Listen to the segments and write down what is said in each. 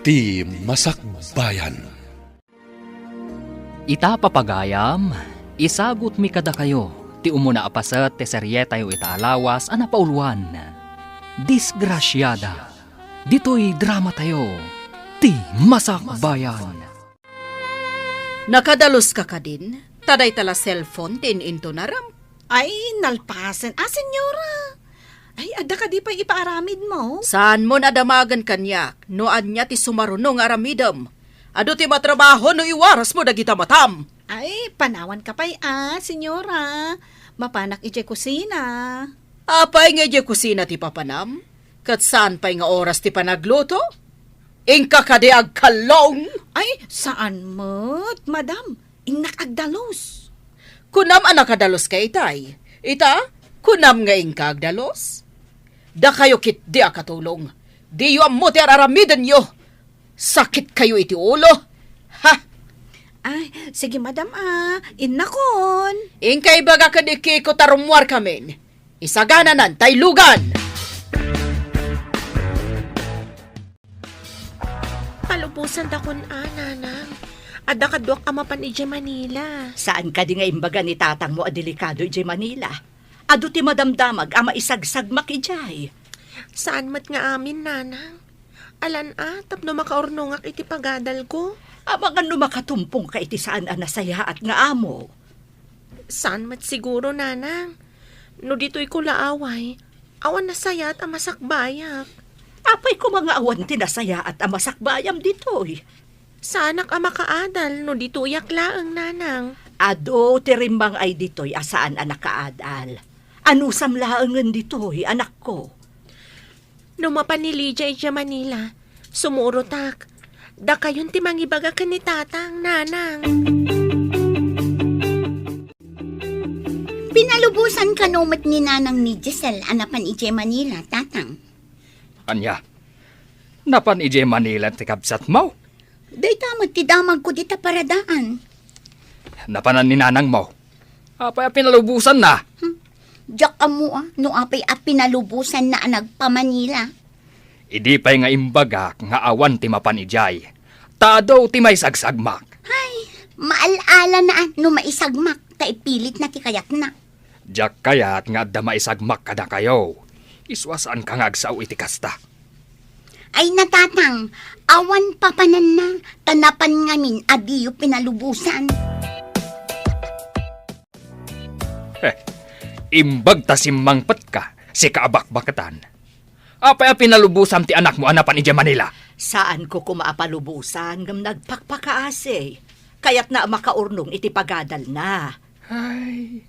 Ti Masakbayan. Ita papagayam, isagot mi kada kayo, ti umuna apasat ti seryeta yu itaalawas ana pauluan. Disgrasyada, dito'y drama tayo, ti Masakbayan. Nakadalos ka din? Taday tala cellphone tin into naram. Ay, nalpasan. Senyora. Ay, ada ka di pa ipaaramid mo? Saan mo nadamagan kanyak? Noan niya ti sumarunong aramidam. Ado ti matrabaho no iwaras mo dagita matam. Ay, panawan ka pa'y senyora. Mapanak ije kusina. Apay nga ije kusina ti papanam? Kat saan pa'y nga oras ti panagluto? Ingka kadi agkalong? Ay, saan mo't, madam? Ingnak agdalos. Kunam anak kadalos ka itay. Ita, kunam nga ingka agdalos? Da kayo kit di akatulong. Di yu amuti araramidan yo. Sakit kayo iti ulo. Ha? Ay, sige madam inakon. Ingkay baga kadiki ko tarumwar kamin. Isagananan tay lugan. Palubusan dakon nanang. Ada kadwak amapan ije Manila. Saan ka di nga imbaga ni tatang mo delikado ije Manila? Ado ti madamdamag ama isagsagmak ijay. Saan mat nga amin nanang? Alan tapno makaurnongak iti pagadal ko. Ama nga makatumpong ka iti saan anasaya at nga amo. Saan mat siguro nanang? No dito'y kulaaway, awan nasaya at amasakbayak. Apay ko mga awan tinasaya at amasakbayam dito'y. Saanak amakaadal no dito yaklaang nanang. Ado tirimbang ay dito'y asaan anak kaadal. Anusam laangan dito'y anak ko. No mapanilija ija Manila, sumurotak. Da kayon ti mangibaga ka ni tatang nanang. Pinalubusan ka numat ni nanang ni Giselle anapan ije Manila, tatang. Anya, napan ije Manila ti kabsat mo? Day tamad ti damag ko dita paradaan. Napanan ni nanang mo. Apay pinalubusan na. Diyak amo no apay pinalubusan na nagpa Manila. Idi pa'y nga imbagak nga awan ti mapan ijay. Tadaw ti may sagsagmak. Ay, maalala na no maisagmak, taipilit na ti kayak na. Diyak kayat nga adda maisagmak kada kayo. Iswasan ka nga agsaw iti kasta. Ay natatang, awan papanan na, tanapan ngamin adiyo pinalubusan. Imbag ta simmangpat ka, si kaabak-bakatan. Apay pinalubusan ti anak mo anapan ije Manila. Saan ko kumaapalubusan ngam nagpakpakaase. Kaya't na makaurnong iti pagadal na. Ay,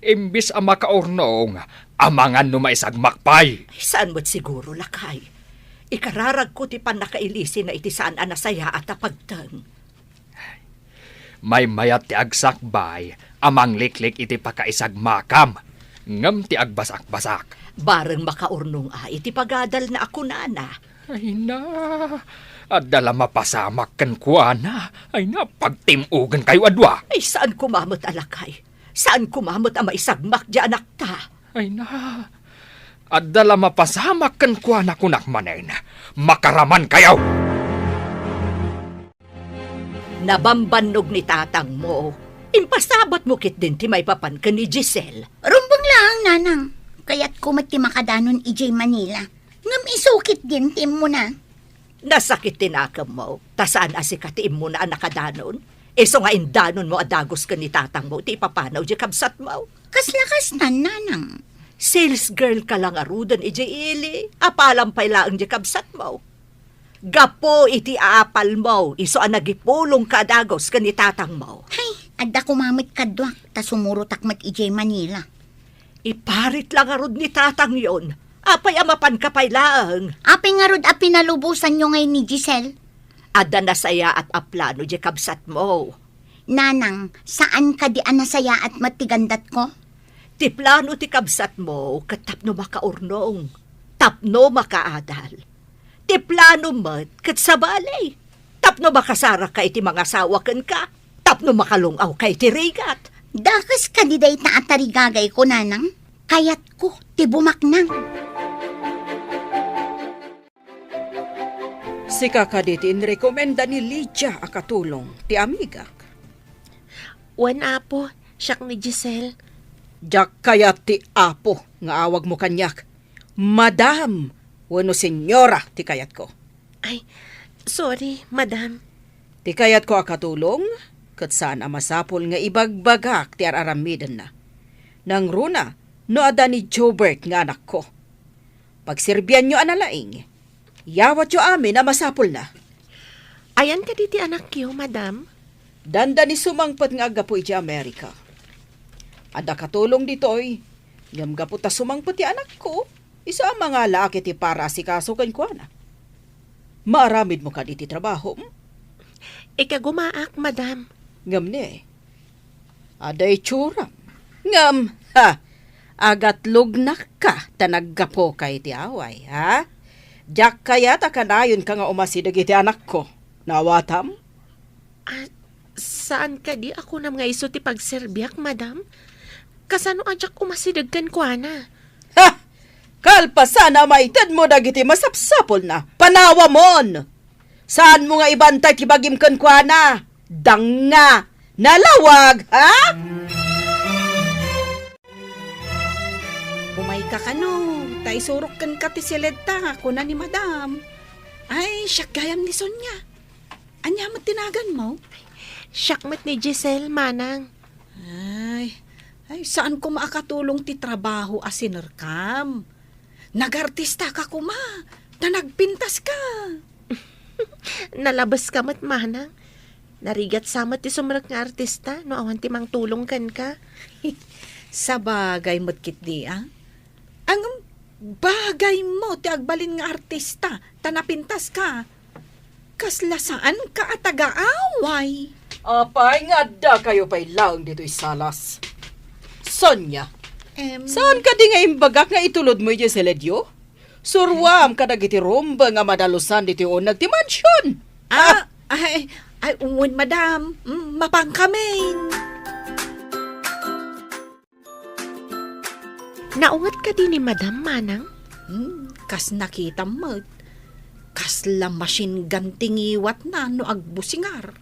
imbis ang makaurnong, amangan no maisagmakpay. Saan mo't siguro lakay? Ikararag ko ti panakailisi na iti saan anasaya at apagtang. May mayat ti agsakbay, amang liklik iti pakaisagmakam. Ngam ti agbasak-basak. Bareng makaurnong iti pagadal na ako nana. Ay na, adala mapasamak kan kuana. Ay na, pagtimugan kayo adwa. Ay saan kumamot alakay? Saan kumamot ang maisagmak di anak ta? Ay na, adala mapasamak kan kuana kunak manen. Makaraman kayo! Nabambanog ni tatang mo. Impasabot mo kit din ti may papan ka ni Giselle. Rumbang lang, nanang. Kaya't kumati makadanon ije Manila. Ngam isukit din tim mo na. Nasakit tinakam mo. Tasaan asikatiin mo na nakadanon? Iso nga indanon mo adagos ka ni tatang mo. Ti papanaw di kabsat mo. Kaslakas na, nanang. Sales girl ka lang arudan ije ili. Apalampay lang di kabsat mo. Gapo iti aapal mo. Iso ang nagipulong ka adagos ka ni tatang mo. Hay, adda kumamit kadwak, ta sumurutak mat ije Manila. Iparit lang arud ni tatang yon. Apay amapan kapay laang. Apay nga rod pinalubusan nyo ngayon ni Giselle. Ada nasaya at aplano di kabsat mo. Nanang, saan ka di anasaya at matigandat ko? Ti plano ti kabsat mo, katapno makaurnong. Tapno makaadal. Ti plano mat, kat sa balay. Tapno makasara ka iti mga sawakan ka. Tapno makalungaw kay ti rigat. Dakas kandiday na atarigagay ko, nanang. Kayat ko, ti bumaknang. Si kakaditin rekomenda ni Lydia akatulong ti amigak. Wan apo, siyak ni Giselle. Jak kaya ti apo nga awag mo kanyak. Madam, wano senyora ti kayat ko. Ay, sorry, madam. Ti kayat ko akatulong, kat saan masapol nga ibagbagak ti araramidan na. Nang runa, no ada ni Jobert nga anak ko. Pagsirbyan nyo analaing, yawat yo amin na masapol na. Ayan ka diti anak kiyo, madam. Danda ni sumangpat nga agapo iti Amerika. Ada katulong ditoy, ngam gapo ta sumangpat ti anak ko, isa ang mga laki ti para si kasukan ko na. Maaramid mo ka diti trabaho, Ikagumaak, madam. ngam ne. Aday tsuram, ngam, ha, agat lugnak ka tanaggapo kay ti away, ha? Diyak kaya ta kanayon ka nga umasidag iti anak ko. Nawatam? Saan ka di ako nam nga iso ti pagserbiak, madam? Kasano ajak umasidagkan ko, ana? Ha! Kalpasan na maitad mo dagiti masapsapol na. Panawa mon! Saan mo nga ibantay ti bagim kan kwa na? Danga! Nalawag, ha? Umay ka kano, tay surok kan ka ti sileta, kuna ni madam. Ay, siya gayam ni Sonya. Anya mo tinagan mo? Siyak ni Giselle, manang. Ay, saan ko maakatulong ti trabaho asinerkam? Nagartista ka kuma, na nagpintas ka. Nalabas ka mat, manang. Narigat samat ti sumrak nga artista, no awan ti mang tulong kan ka. Sa bagay mo't kit di, ah? Ang bagay mo, ti agbalin nga artista, tanapintas ka. Kasla saan ka at taga-away? Apay nga da kayo pa'y lang dito isalas. Sonya, saan ka di nga imbagak nga itulod mo yung seledyo? Surwam ka dagiti rumba nga madalusan dito yung unag ti mansyon. Ay, uwan, madam. Mapang kami. Naungat ka din ni madam, manang? Kas nakita mo. Kas la machine gun tingiwat na no agbusingar.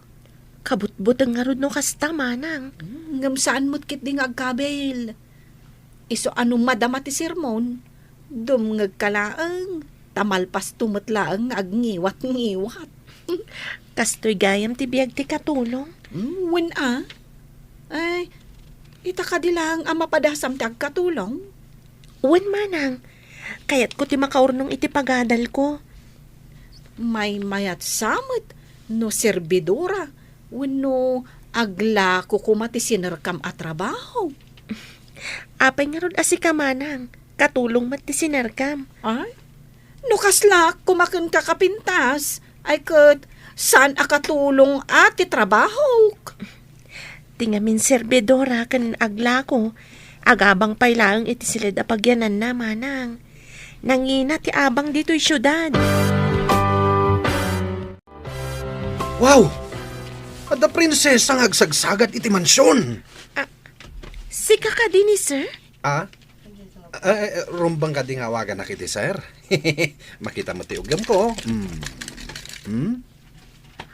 Kabutbutang nga ron no kasta, manang. Ngam saan mo't kit ding agkabel. Iso anong madama ti sermon, dumngag kalaang, tamalpas tumatlaang agngiwat-ngiwat. Kastoy gayam ti biyag ti katulong. Wen Ay, ita ka dilang ang mapadasam ti agkatulong. Uwan, manang. Kayat ko ti makaurnong iti pagadal ko. May mayat samot, no serbidora, wano agla ko kumati sinerkam at trabaho. Apay nga ron asika, manang. Katulong mat ti sinerkam. Ay, no kasla kumakun kakapintas, ay kat saan akatulong at trabaho. Tingamin serbidora kan agla ko. Agabang pailaang iti silid apagyanan na, manang. Nangina ti abang dito'y syudad. Wow! Ada prinsesa nga agsagsagat iti mansyon. Sika ka din ni sir? Rumbang ka di nga awagan na kiti, sir. Makita mo ti ugam ko.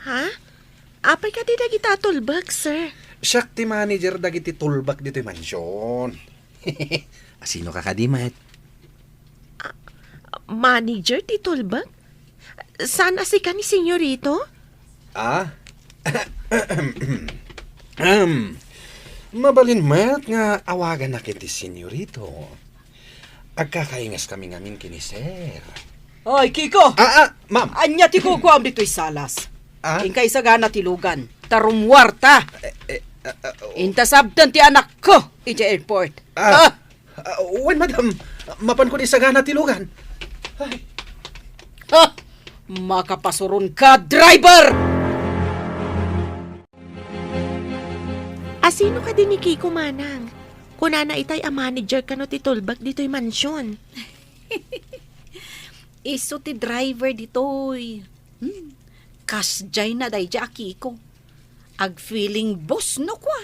Ha? Apay ka di dagita tulbag, sir? Siyak ti manager dagiti tulbak dito mansyon. Asino ka kadimat? Manager ti tulbag? Saan asika ni senyorito? Mabalin mat nga awagan na kiti senyorito. Agkakaingas kami ngamin kini sir. Ay, Kiko! Ma'am. Anya ti kukuam dito'y salas. Ingkay sa gana tilugan. Tarumwarta. Intasabtan ti anak ko iti airport. Wen, madam. Mapan ko di sagana tilugan. Makapasuron ka, driver! Asino ka din ni Kiko, manang? Kunana itay a manager ka no ti tulbag dito'y mansyon. Iso ti driver ditoy. Kasjay na day ja Kiko. Ag feeling boss no kwa.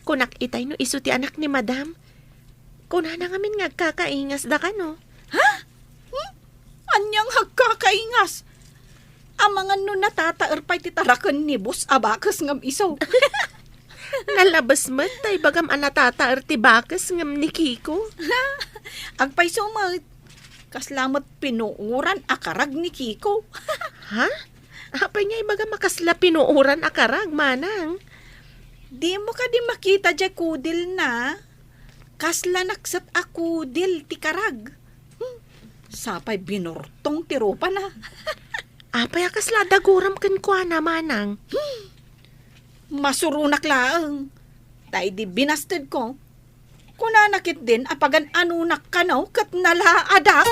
Kunak itay no iso ti anak ni madam. Kunana ngamin nga kakaingas da ka no. Anyang hagkakaingas. Amangan no natataer pa'y titarakan ni Bus Abakas ngam isaw. Nalabas mat tay bagam anatata ti bakas ngam ni Kiko. Agpay sumat. Kaslamat pinuuran akarag ni Kiko. Ha? Apay niya ibaga makasla pinuuran akarag, manang. Di mo ka di makita dya kudil na. Kasla naksat akudil ti karag. Sapay binortong tiropa na. Apay akasla daguram ken kwa na, manang. Masurunak laang. Tay di binasted ko. Kunanakit din apagan anunak kanaw kat nalaadak.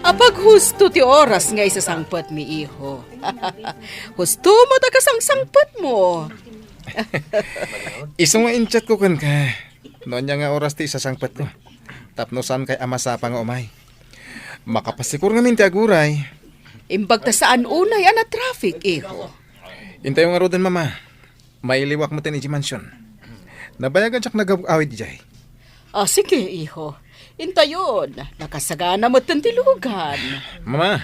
Apag husto ti oras nga isasangpet mi iho. Husto mo ta kasangsangpet mo. Isong nga inchat ko kan ka. Noon niya nga oras ti isasangpat ko. Tapnosan kay amasapa nga umay. Makapasikur nga min ti aguray. Imbag ta saan unay ana traffic, iho. Intay nga rodan mama. May liwak mo tin mansion. Nabayagan siyak nag-awit jay. Sige, iho. Intayon, nakasagana mo tilugan. Mama,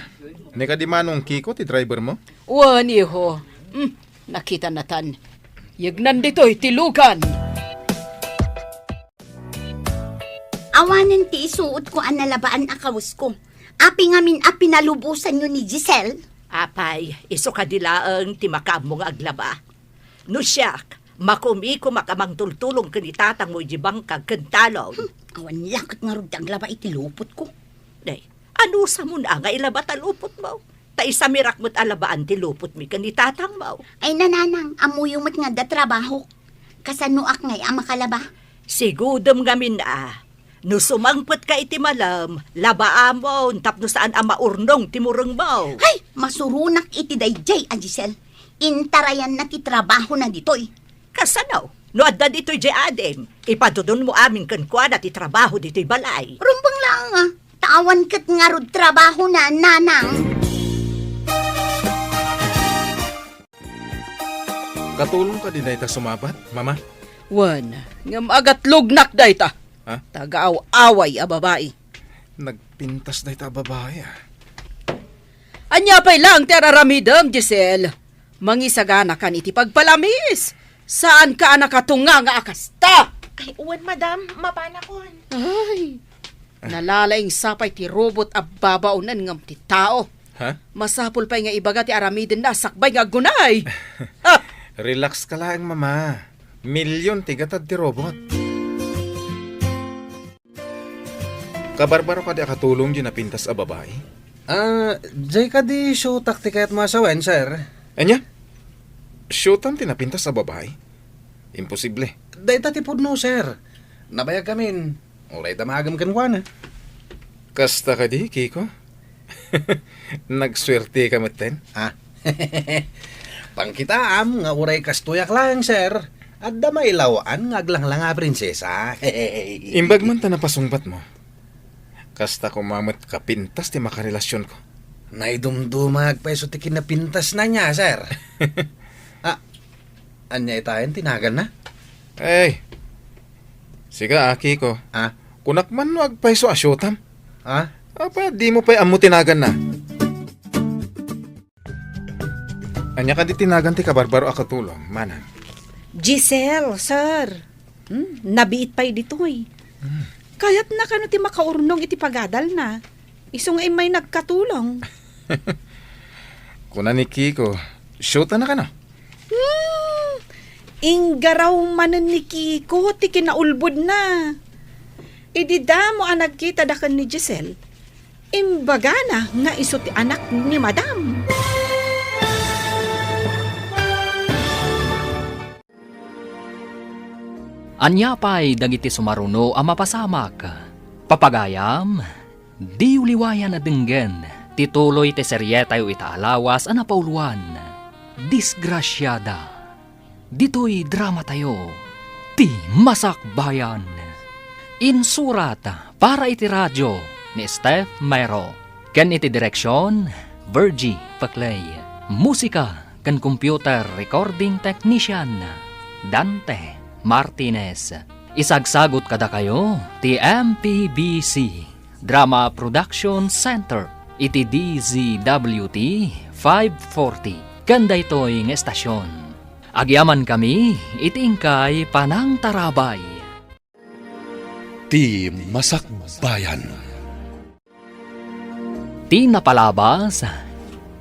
ni ka di manong Kiko ti driver mo? Wan, iho. Nakita natan. Yagnan dito'y tilugan. Awanan ti isuot ko ang nalabaan akaws ko. Api ngamin api nalubusan nyo ni Giselle. Apay, iso kadilaang ti makamo nga aglaba. No siyak, makumi ko makamang tultulong kanitatang mo jibang kagkantalon. Awan lakot nga rog aglaba itilupot ko. Day, ano sa mo na nga ilaba talupot mo? Ta isa mirak mo't alabaan ti lupot mi kanitatang mo. Ay nananang, amuyo mat nga da trabaho. Kasanuak ngay ang makalaba. Sigudom gamin na. No sumangpot ka iti malam, labaamon tapno saan ang maurnong timurong mo. Ay, masurunak iti dayjay a Giselle. Intarayan na ti trabaho na ditoy. Kasanaw, no adda dito'y jay adem, ipadudon mo amin kankwan at itrabaho dito'y balay. Rumbang lang ah. Tawan kat nga rod trabaho na nanang. Katulong ka din na ita sumabat, mama? Wan, ngam agat lugnak dayta. Ha? Tagaaw-away a babae. Nagpintas na ita babae ah. Anya pa'y lang teraramidam, Giselle. Mangisagana kan iti pagpalamis. Saan ka nakatunga nga akasta? Ay, uwan, madam, mapana kon. Ay, nalalaing sapay ti robot a babaunan ngam ti tao. Ha? Masapul pa'y nga ibaga ti aramidin na sakbay nga gunay. Ha! Relax ka lang, mama. Milyon tigatad ti robot. Kabarbaro ka di akatulong di napintas a babae? Jay ka di show taktika at masawen, sir. Anya? Showtime tinapintas sa babae? Imposible. Dahil tatipod no, sir. Nabayag kamin. Ulay damagam kanwana. Kasta ka di, Kiko? Nagswerte ka maten? Ha? Pangkitaam nga uray kastuyak lang, sir. At damay lawaan nga aglang-lang nga prinsesa. Imbag man ta napasungbat mo. Kasta kumamat kapintas ti makarelasyon ko. Naidumdumag peso ti kinapintas na niya, sir. Anya itayan, tinagan na? Ay, siga Kiko. Ha? Kunak man no agpaiso a showtime. Ha? Apa, di mo pa'y amo tinagan na. Anya ka di tinagan ti kabarbaro akatulong, mana. Giselle, sir. Nabiit pa'y ditoy. Kaya't na kano ti makaurnong iti pagadal na. Isong ay may nagkatulong. Kuna ni Kiko, showta na ka na. Inggaraw manen ni Kiko, ti kinaulbod na. Idida mo ang nagkita dakan ni Giselle. Imbaga na nga iso ti anak ni Madam. Anya pa'y dagiti sumaruno ang mapasamak. Papagayam, di uliwayan na dinggen. Tituloy ti seryetayo itaalawas ang napauluan. Disgrasyada. Dito'y drama tayo. Ti Masakbayan. Insurat para iti radyo ni Steph Mayro. Ken iti direksyon, Virgie Paclay. Musika ken computer recording technician, Dante Martinez. Isagsagot kada kayo ti MPBC Drama Production Center. iti DZWT 540. Kanda ito'y nga estasyon. Agyaman kami, itingkay panang tarabay. Ti Masakbayan. Ti napalabas,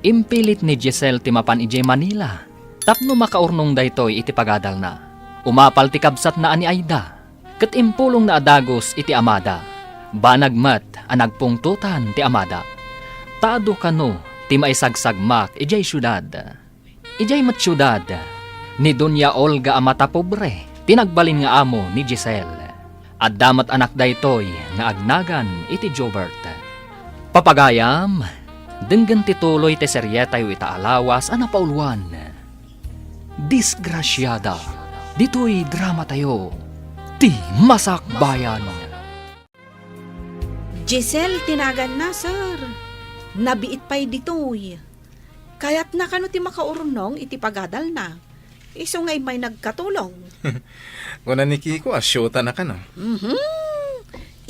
impilit ni Giselle ti mapan ijay Manila. Tapno makaurnong daytoy iti pagadal na. Umapal ti kabsat na ani Aida. Ket impulong na adagos iti amada. Banagmat ang nagpungtutan ti amada. Taado kano ti maisagsagmak ijay syudad. Ijay mat syudad ni Doña Olga amata pobre. Tinagbalin nga amo ni Giselle. At damat anak daytoy nga agnagan iti Jobert. Papagayam, denggan tituloy ti seryetayo itaalawas a napauluan. Disgrasyada, dito'y drama tayo, ti Masakbayan. Giselle, tinagan na, sir. Nabiit pa'y ditoy. Kaya't na kano ti makaurnong iti pagadal na. Iso nga'y may nagkatulong. Kuna ni Kiko, asyota na ka no?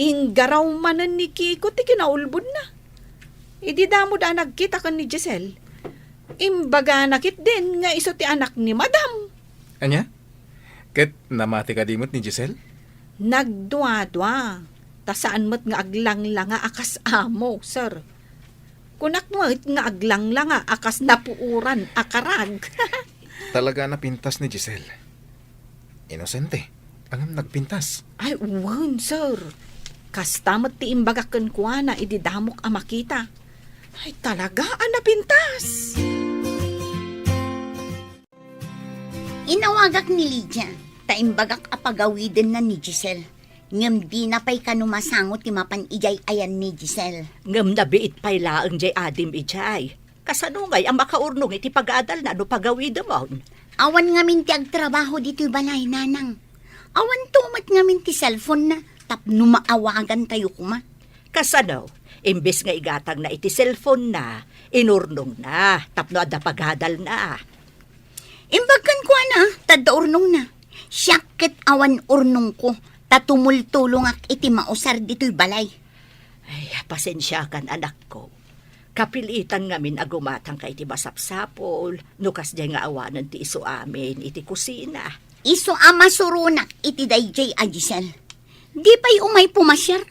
Inggaraw manan ni Kiko ti kinaulbod na. Idi damo da nagkita kan ni Giselle. Imbaga nakit din nga iso ti anak ni Madam. Anya? Ket namati ka dimot ni Giselle? Nagdwa-dwa. Ta saan mo't nga aglang-langa akas amo, sir. Kunak mo't nga aglang-langa akas napuuran akarag. Talaga napintas ni Giselle. Inosente. Ang nagpintas. Ay, uwan, sir. Kastamot ti imbagakan ko na ididamok ang makita. Ay, talaga ang napintas. Inawagak ni Lydia, taimbagak apagawiden na ni Giselle. Ngem di na pa'y kanumasangot ti mapan ijay ayan ni Giselle. Ngam nabiit pa'y laang jay adim ijay. Kasanungay ang makaurnong iti pag-aadal na no pagawid mo. Awan ngamin ti agtrabaho dito'y balay, nanang. Awan tumat ngamin ti cellphone na, tapno maawagan tayo kuma. Kasano, imbes nga igatag na iti cellphone na, inurnong na, tapno ada pag-aadal na. Imbagkan ko na, tada urnong na. Siyakit awan urnong ko, tatumultulong iti mausar dito'y balay. Ay, pasensya kan anak ko. Kapilitan ngamin agumatang ka iti basapsapol, nukas jay nga awanan ti iso amin iti kusina. Iso ama surunak iti dayjay a Giselle. Di pa'y umay pumasyar.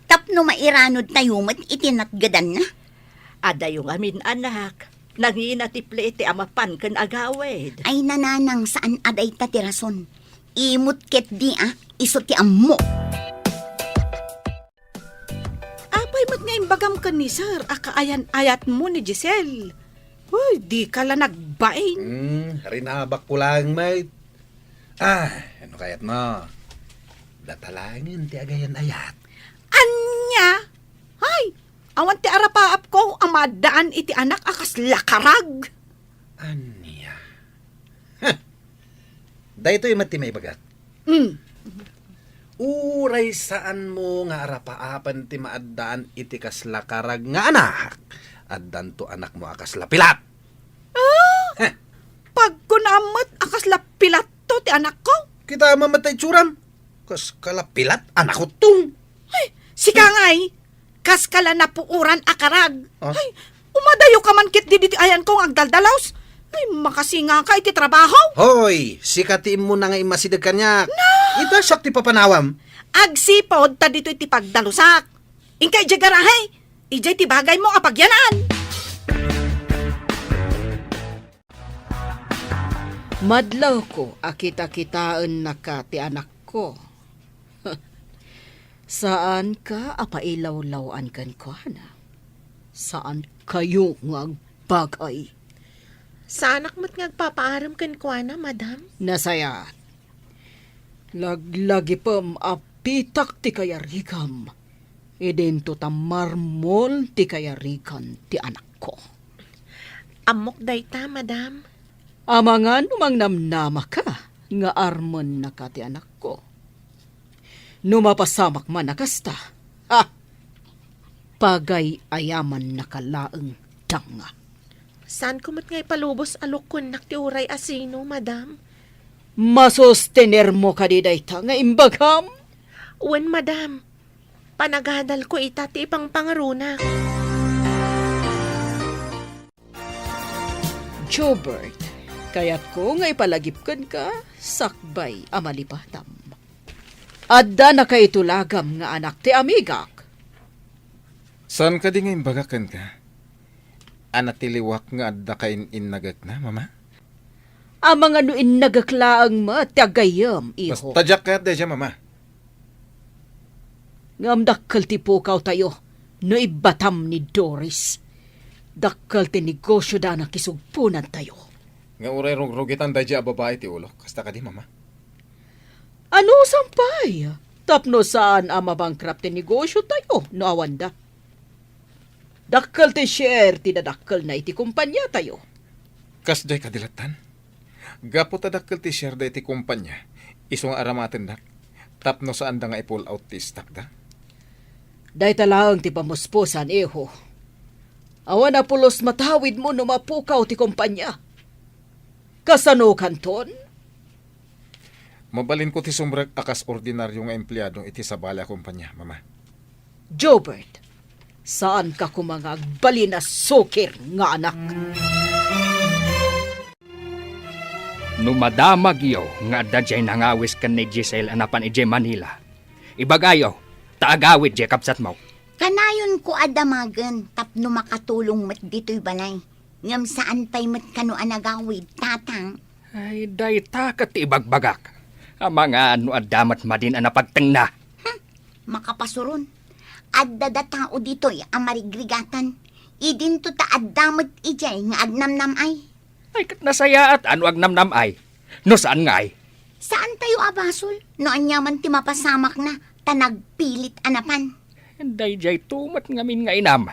Tapno mairanod tayo mat iti natgadan na. Ada yung amin anak, nangina ti plete amapan kan agawid. Ay nananang saan aday tatirason. Imut ket di iso ti ammo. Apay mo't nga imbagam ka ni sir, akaayan-ayat mo ni Giselle. Uy, di ka lang nagbaing. Rinabak ko lang, mate. Ano kayat mo? Datalangin ti agayan ayat. Anya? Hay, awan ti arapaap ko, ang madaan iti anak akas lakarag. Anya? Dahito yung mati may bagat. Uray saan mo nga arapaapan ti maaddaan iti kaslakarag nga anak. Addan to anak mo akas lapilat. Pag kunamot akas lapilat to ti anak ko. Kita mamatay tsuram. Kas kalapilat anak ko tung. Ay, sika nga'y, kas kala napuuran akarag. Ah? Ay, umadayo ka man kit di ayan kong agdaldalaws. Ay, makasinga ka iti trabaho. Hoy, sikatiin mo na nga imasidag kanya. Ita siyak ti papanawam. Agsipod ta dito iti pagdalusak. Ingkay di garahe, ijay ti bagay mo apagyanan. Madlaw ko, akita-kitaan na ka ti anak ko. Saan ka apailaw-lawan kan ko, na? Saan kayo ng bagay? Sa anak mo't ngagpapaaram kan kwa na, madam? Nasaya. Laglagi pam apitak ti kayarikam. Idento ta marmol ti kayarikan ti anak ko. Amok dayta, madam. Amangan umang namnama ka, nga armon na ka ti anak ko. Numapasamak man nakasta, pagay ayaman nakalaeng tanga. Saan ko mo't nga'y palubos alukon nak ti uray asino, madam? Masustener mo ka di dayta nga imbagam? Uwan, madam. Panagadal ko ita ti ipang pangarunak. Jobert, kaya't ko nga ipalagipkan ka, sakbay amalipatam. Adda na kay tulagam nga anak ti amigak. Saan ka di ngayon bagakan ka? Anak tiliwak nga adda kain innagak na, mama? Amang anuin nagaklaang matagayam, iho. Basta jak ka dyan, mama. Ngam dakkal ti pukaw tayo, no ibatam ni Doris. Dakkal ti negosyo da na kisugpunan tayo. Nga uray rugitan dyan babae ti ulo. Kasta ka di, mama. Ano sampay? Tapno saan ang mabangkrap ti negosyo tayo, no awanda? Dakkal ti share, tinadakkel na iti kumpanya tayo. Kas day kadilatan. Gapo tadakkel ti share day ti kumpanya. Isong aramaten dak. Tapno saan da nga i-pull out ti stock da. Day talaang ti pamuspusan, iho. Awan na pulos matawid mo no mapukaw ti kumpanya. Kasano kanton? Mabalin ko ti sumrag akas ordinaryo nga empleyado iti sa bala kumpanya, mama. Jobert, saan ka kumangag bali na sukir nga anak? Numadamag iyo nga dadyay nangawis kan ni Giselle anapan ije Manila. Ibagayo, taagawid je kapsat mo. Kanayon ko adamagan tapno makatulong mat dito'y balay. Ngam saan pa'y mat kano anagawid, tatang. Ay, day takat ibagbagak. Ang mga ano adamat madin anapagteng na. Makapasuron. Adda da tao dito'y amarigrigatan. Idinto ta addamat ijay nga adnamnam ay. Ay, kat nasaya at ano agnamnam ay. No saan nga ay? Saan tayo abasol? No anyaman ti mapasamak na tanagpilit anapan. Day jay tumat ngamin nga inam.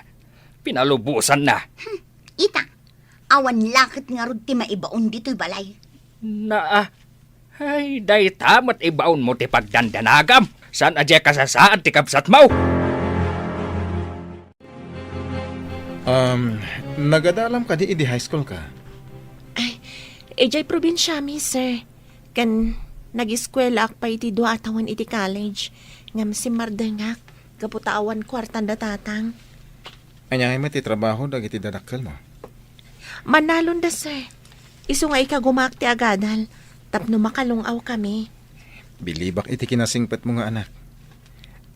Pinalubusan na. Ita, awan lakit nga rod ti maibaon dito'y balay. Ay, day tamat ibaon mo ti pagdandanagam. Saan adya kasasaan ti kapsat mo? Nagadalam ka di high school ka? Ejay probinsya mi, sir. Kan nag-eskwela ak pa iti dua atawan iti college. Ngam si Mardengak, kaputawan kwartan da tatang. Anyangay mo ti trabaho dagiti dadakkel mo. Manalon da, sir. Isu nga ikagumak ti agadal. Tapno makalungaw kami. Bilibak iti kinasingpet mo nga anak.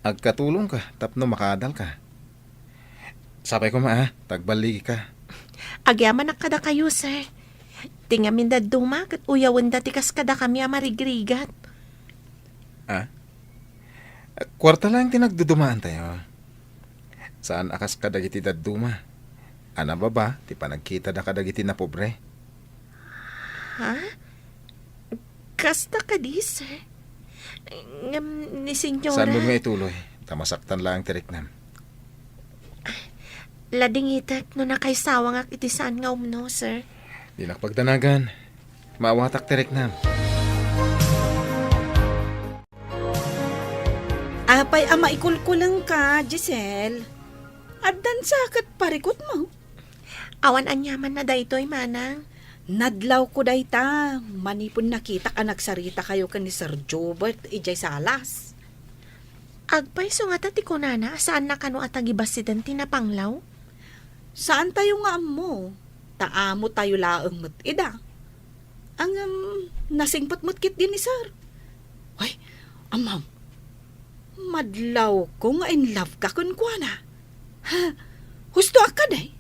Agkatulong ka, tapno makadal ka. Sabay ko tagbaligi ka. Agyaman na kada kayo, sir. Tingamin da dumak at uyawan da tikas kada kami amarigrigat. Kwarta lang tinagdudumaan tayo. Saan akas kadagiti daduma? Ana ba, ti panagkita da kadagiti na pobre? Ha? Kasta ka di, sir. Ngam ni senyora. Saan mo nga ituloy? Tamasaktan lang tiriknam. Lading itak no nakaisawang ak iti saan nga umno, sir. Di nakpagdanagan. Maawatak tiriknam. Apay ama ikulkulang ka, Giselle. Addan sakit parikot mo. Awan anyaman na daytoy manang. Nadlaw ko dayta. Manipon nakita ka nagsarita kayo ka ni Sir Jobert ijay salas. Agpay so nga tati ko nana, saan na kano atagibasidan tinapanglaw? Saan tayo nga mo? Taamo tayo laang mat ida. Ang nasingpot-mot kit din ni Sir. Ay, amam. Madlaw ko nga in love ka kun kwa na. Ha? Husto ka day.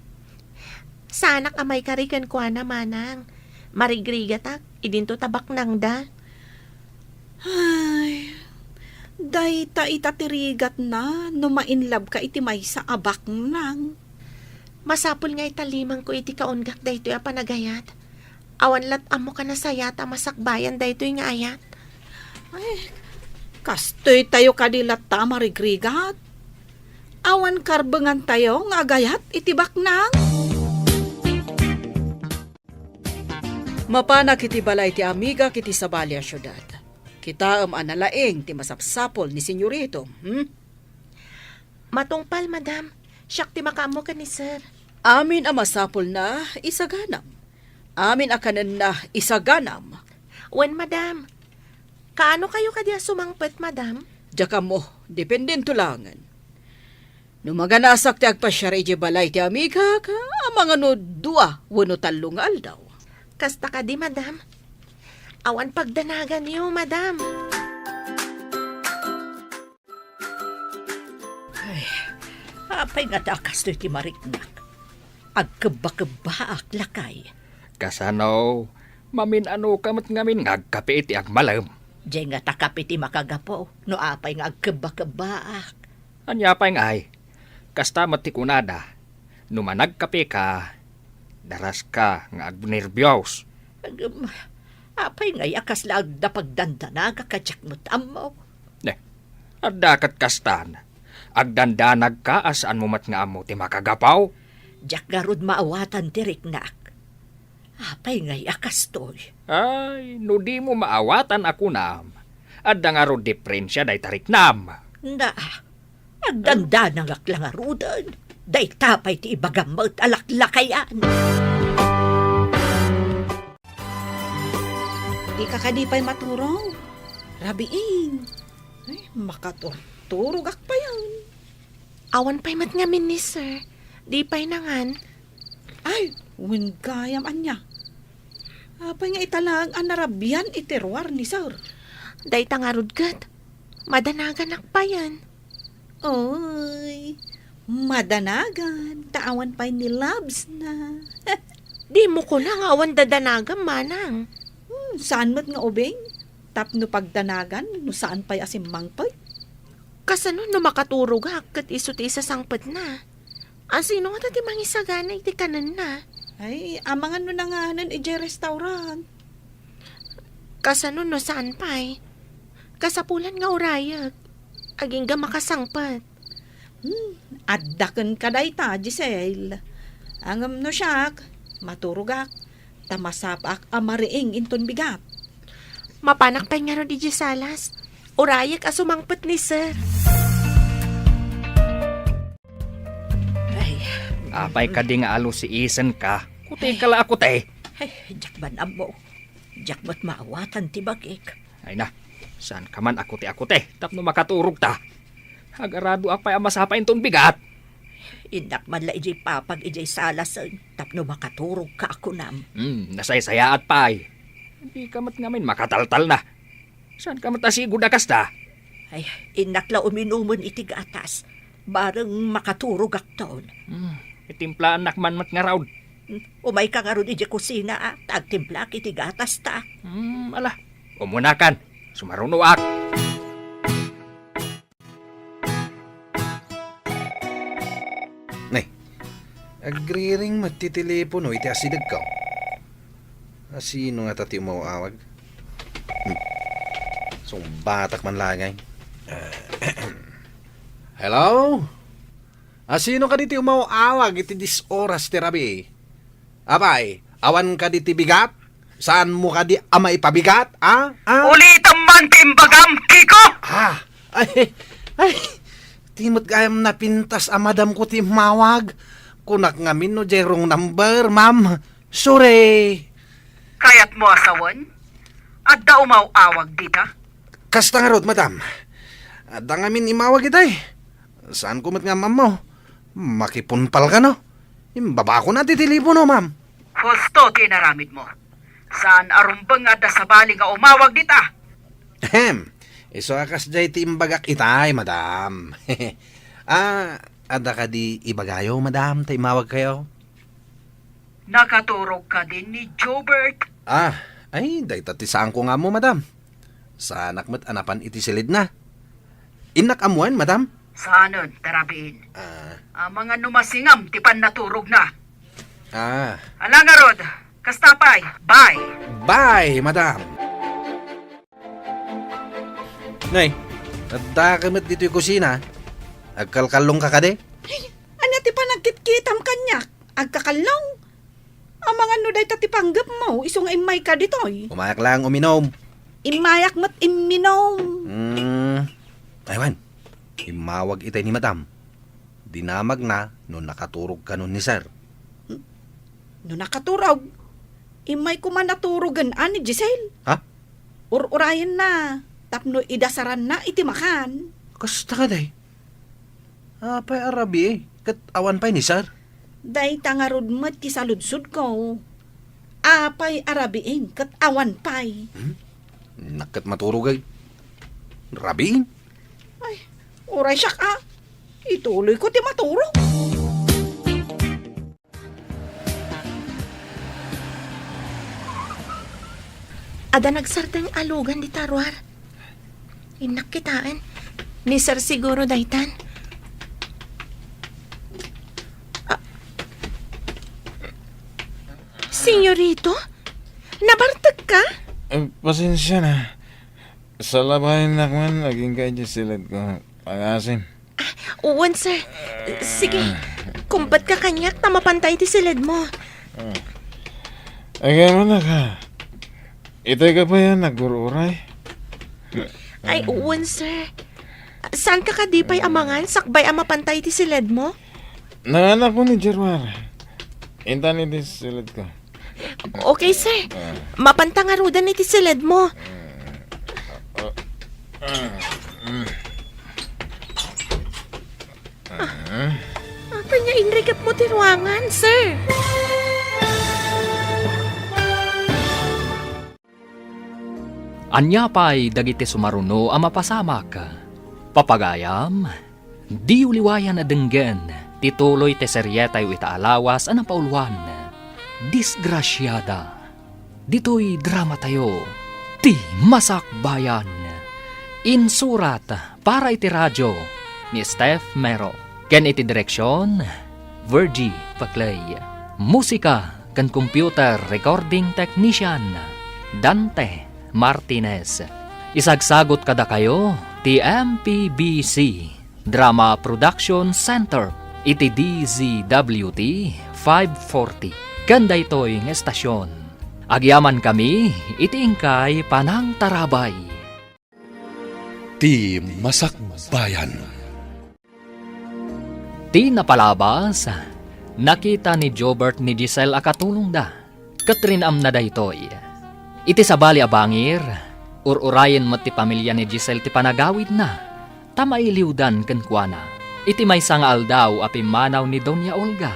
Sana kamay karikan ko na manang. Marigrigatak, idinto tabak nang da. Ay, day ta itatirigat na no ma-inlove ka iti may sa abak nang. Masapul nga italimang ko iti kaunggak daytoy a panagayat. Awan lat amo ka na sayat a masakbayan daytoy nga ayat. Ay, kastoy tayo kadilat ta marigrigat. Awan karbengan tayo nga agayat itibak nang. Mapanak iti balay ti amiga kiti sa balya syudad. Kita analaeng ti masapsapol ni senyorito. Matungpal, madam. Siyak ti makamo ka ni sir. Amin ang masapol na isaganam. Amin akanan na isaganam. Wen, madam. Kaano kayo kadya sumangpet, madam? Diyaka mo, dependen tulangan. Numaganasak ti agpasyari iti balay ti amiga ka, ang mga no dua, wano talungal daw. Kasta ka di, madam. Awan pagdanagan niyo, madam. Apay nga dakas to iti mariknak. Agkaba-kaba lakay. Kasano, mamin-ano kamat ngamin ngagkape iti agmalam. Diyan nga takap iti makagapo. No apay nga agkaba-kaba. Anyapay nga ay, kasta matikunada, numanagkape ka, daras ka nga agnervyos. Apay nga yakas lag da pagdandana kakadyak mo tamo. At dakat kastan, agdandanag ka asaan mo mat nga amo ti makagapaw. Diyak garod maawatan ti riknak. Apay nga yakas toy. Ay, no di mo maawatan ako nam. At nga ro diferensya day tariknam. Na, agdanda ng aklangarudan. Day tapay ti ibagamot alaklakayan. Di ka kadipay maturong. Rabiin. Ay, makaturog pa yan. Awan pa'y matngamin ni sir. Di pa'y nangan. Ay, wingayam anya. Apay nga italang anarabian iterwar ni sir. Day tangarod kat. Madanagan pa yan. Oy, madanagan. Taawan pa'y ni Labs na. Di mo ko lang awan dadanagan, manang. Saan mo't nga ubing? Tapno pagdanagan, no saan pa'y asimmang pa'y? Kasano no makaturog kat isuti sa sangpet na. Sino nga tati mangisagana iti kanan na. Ay, amangan no nanganan ije restaurant. Kasano no saan pa'y? Kasapulan nga urayag. Aging ga makasangpat. Addaken ka day ta, Giselle. Angam no siyak, maturugak. Tamasapak amariing inton bigat. Mapanak tayo nga ro di salas. Urayag asumangpet ni sir. Ay, Apay ka di nga alo si Isen ka. Kuti ka la ako te. ay, diyak banam mo. Diyak mo't maawatan ti bagik. Ay na, saan ka man ako te. Tapno makaturog ta. Agarado apay amasapay inton bigat. Indak man la ijay papag ijay salasan. Tapno makaturog ka ako nam. Nasaysayaat pay. Hindi ka mat ngamin makataltal na. Saan ka matasigo na kasta? Ay, inakla uminumon iti gatas. Bareng makaturog akton. Itimplaan nakman mat nga raud. Umay ka nga ron iti kusina tagtimplak iti gatas ta. Ala, umunakan. Sumarunuak. Nay, agriring matitelepono iti asidag ka. Sino nga tati umawawag? Batak man lagay. Hello? Sino ka diti umawawag iti 10 oras ti rabi? Apay, awan ka diti bigat? Saan mo ka di amay pabigat? Ulitan man timbagam, Kiko! Ay, timot gayam na pintas madam ko ti mawag. Kunak ngamin no jerong number, ma'am. Sorry. Kayat mo asawan? At da umawawag dita? Kasta nga rod, madam. Ada ngamin imawag itay. Saan kumat nga, ma'am mo? Makipunpal ka, no? Baba ko na titilipo, no, ma'am? Husto tinaramid mo. Saan arumbang ada sa bali nga umawag dita? Iso akas jay ti imbagak itay, madam. Ada ka di ibagayo, madam, ta imawag kayo? Nakaturog ka din ni Jobert. Ay, dayta ti saan ko nga mo, madam. Sa anak mo't anapan iti silid na. Inak amuan, madam? Saanon, tarabiin. Ang mga numasingam, tipan naturog na. Alang nga rod, kastapay, bye. Bye, madam. Nay, nadda kamit dito yung kusina. Agkalkalong ka kade? Anya ti pa nagkitkitam kanyak? Agkakalong? Ang mga nuday tatipanggap mo, iso nga imay ka ditoy. Umayak lang uminom. Imayak mat iminom. Aywan, imawag itay ni madam. Dinamag na no nakaturog ka nun ni sir. No nakaturog, imay ko man naturogan ani Giselle. Ha? Urayan na, tapno idasaran na itimakan. Kasta ka day? Apay arabi kat awan pa'y ni sir. Day tangarod mat kisaludsud ko. apay arabiing kat awan pay. Nakat maturugay. Rabi? Ay, oray siya ka. Ituloy ko ti maturog. Ada nagsardang alugan di Tarwar. Inak kitaan. Ni Sir siguro daytan. Senyorito? Nabartag ka? Pasensya na. Sa labahin na man, naging kay Giseled ko. Pag-asim. Uwan, sir. Sige. Kumpat ka kanyak na mapantay ti silid mo. Ay, kaya mo na ka. Itay ka pa yan, nagururay. Ay, uwan, sir. Saan ka kadipay amangan? Sakbay ang mapantay ti silid mo? Nanganak ko ni Jerwar. Inta ni Giseled ko. Okay, sir. Mapantangarudan ni ti silid mo. Apa niya inrikap mo ti ruangan, sir? Anya pa'y dagiti sumaruno ang mapasamak. Papagayam, di uliwayan na denggen, tituloy te seryetay wita alawas ang pauluan. Disgrasyada. Dito'y drama tayo, ti masakbayan. Insurat para iti radyo ni Steph Mero. Ken iti direksyon, Virgie Paclay. Musika ken computer recording technician, Dante Martinez. Isagsagot kada kayo ti MPBC Drama Production Center iti DZWT 540. Ganda ito'y ng estasyon. Agyaman kami iti ingkay Panang Tarabay. Ti Masakbayan. Ti napalabas, nakita ni Jobert ni Giselle akatulong da. Katrinam na daytoy. Iti sabali abangir, ururayan mo ti pamilya ni Giselle ti panagawid na. Tamailiwdan kenkwana. Iti may sangal daw apimanaw ni Doña Olga.